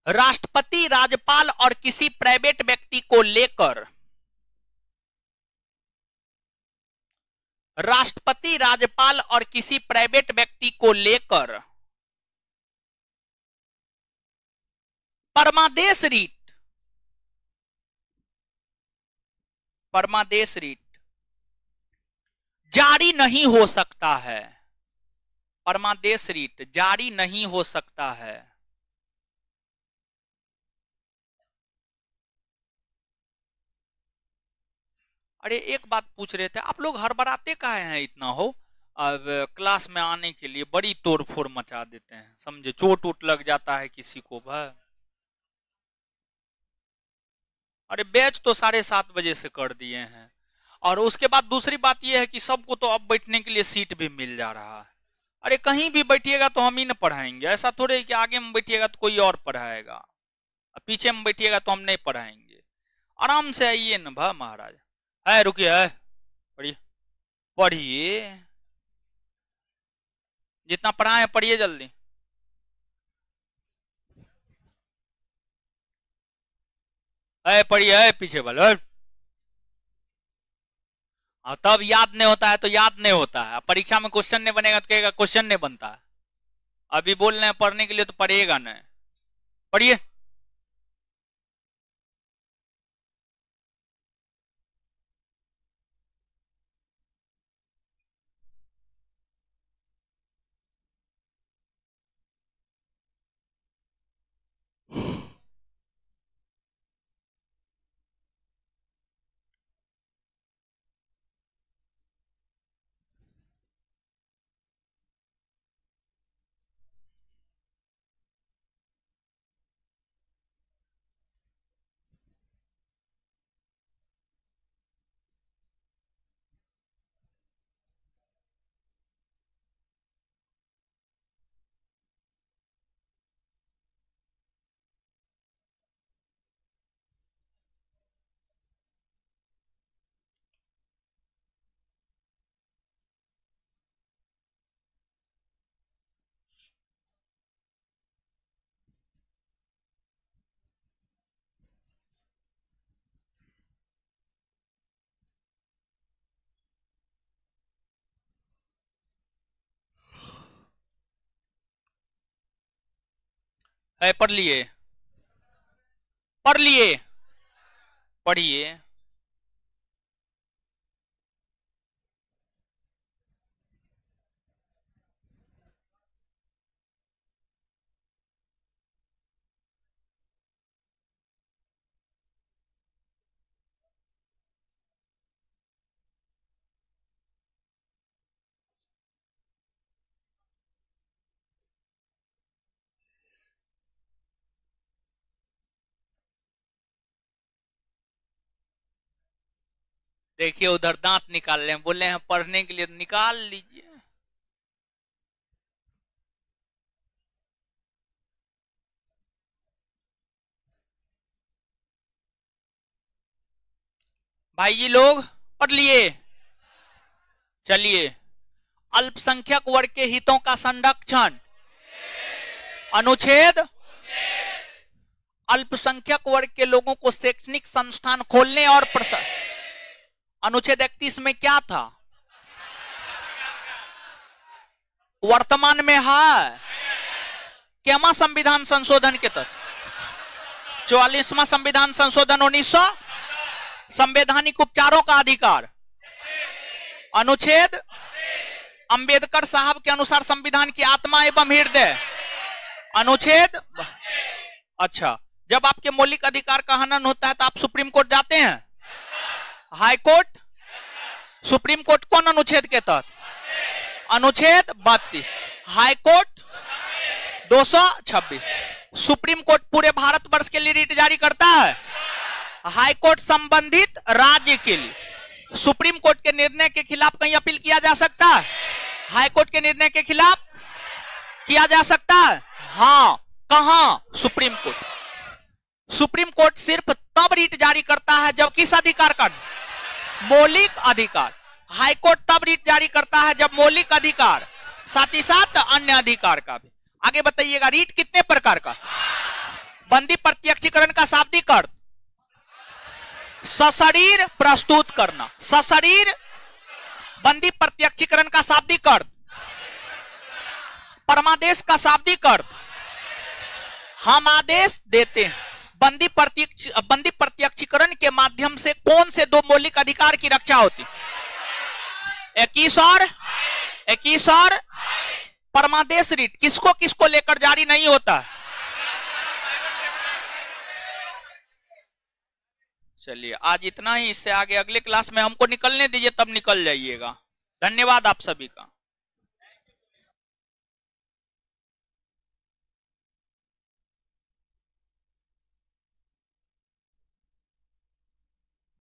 राष्ट्रपति, राज्यपाल और किसी प्राइवेट व्यक्ति को लेकर, राष्ट्रपति, राज्यपाल और किसी प्राइवेट व्यक्ति को लेकर परमादेश रीट, परमादेश रीट जारी नहीं हो सकता है, परमादेश रीट जारी नहीं हो सकता है। अरे एक बात पूछ रहे थे, आप लोग हड़बड़ाते काहे हैं इतना हो? अब क्लास में आने के लिए बड़ी तोड़फोड़ मचा देते हैं, समझे, चोट उट लग जाता है किसी को भाई। अरे बैच तो 7:30 बजे से कर दिए हैं, और उसके बाद दूसरी बात यह है कि सबको तो अब बैठने के लिए सीट भी मिल जा रहा है। अरे कहीं भी बैठिएगा तो हम ही ना पढ़ाएंगे, ऐसा थोड़े कि आगे में बैठिएगा तो कोई और पढ़ाएगा, पीछे में बैठिएगा तो हम नहीं पढ़ाएंगे। आराम से आइए ना भा महाराज। है रुकिए, है पढ़िए, पढ़िए, जितना पढ़ाए पढ़िए जल्दी। है पढ़िए, है पीछे वाले। तब याद नहीं होता है तो याद नहीं होता है, परीक्षा में क्वेश्चन नहीं बनेगा तो कहेगा क्वेश्चन नहीं बनता है। अभी बोल रहे हैं पढ़ने के लिए तो पढ़िएगा नहीं, पढ़िए। है? पढ़ लिए? पढ़ लिए? पढ़िए। देखिए उधर दांत निकाल रहे हैं, बोले हैं पढ़ने के लिए, निकाल लीजिए। भाई जी लोग पढ़ लिए? चलिए, अल्पसंख्यक वर्ग के हितों का संरक्षण, अनुच्छेद। अल्पसंख्यक वर्ग के लोगों को शैक्षणिक संस्थान खोलने और प्रसार, अनुच्छेद 31 में क्या था? वर्तमान में है केमा संविधान संशोधन के तहत? 44वां संविधान संशोधन 1900, संवैधानिक उपचारों का अधिकार, अनुच्छेद। अंबेडकर साहब के अनुसार संविधान की आत्मा एवं हृदय, अनुच्छेद। अच्छा, जब आपके मौलिक अधिकार का हनन होता है तो आप सुप्रीम कोर्ट जाते हैं? High court? सुप्रीम कोर्ट कौन अनुच्छेद के तहत? अनुच्छेद 32। High court 226। सुप्रीम कोर्ट पूरे भारतवर्ष के लिए रिट जारी करता है, हाई कोर्ट संबंधित राज्य के लिए। सुप्रीम कोर्ट के निर्णय के खिलाफ कहीं अपील किया जा सकता है? हाई कोर्ट के निर्णय के खिलाफ किया जा सकता है? हाँ, कहां? Supreme court. सुप्रीम कोर्ट सिर्फ तब रिट जारी करता है जब किस अधिकार का? मौलिक अधिकार। हाई कोर्ट तब रिट जारी करता है जब मौलिक अधिकार साथ ही साथ अन्य अधिकार का भी। आगे बताइएगा, रिट कितने प्रकार का? बंदी प्रत्यक्षीकरण का शाब्दिक अर्थ सशरीर प्रस्तुत करना, सशरीर। बंदी प्रत्यक्षीकरण का शाब्दिक अर्थ परमादेश का शाब्दिक अर्थ हम आदेश देते हैं। बंदी प्रत्यक्षीकरण के माध्यम से कौन से दो मौलिक अधिकार की रक्षा होती? 21 और परमादेश रिट किसको किसको लेकर जारी नहीं होता है? चलिए आज इतना ही, इससे आगे अगले क्लास में हमको निकलने दीजिए, तब निकल जाइएगा। धन्यवाद आप सभी का।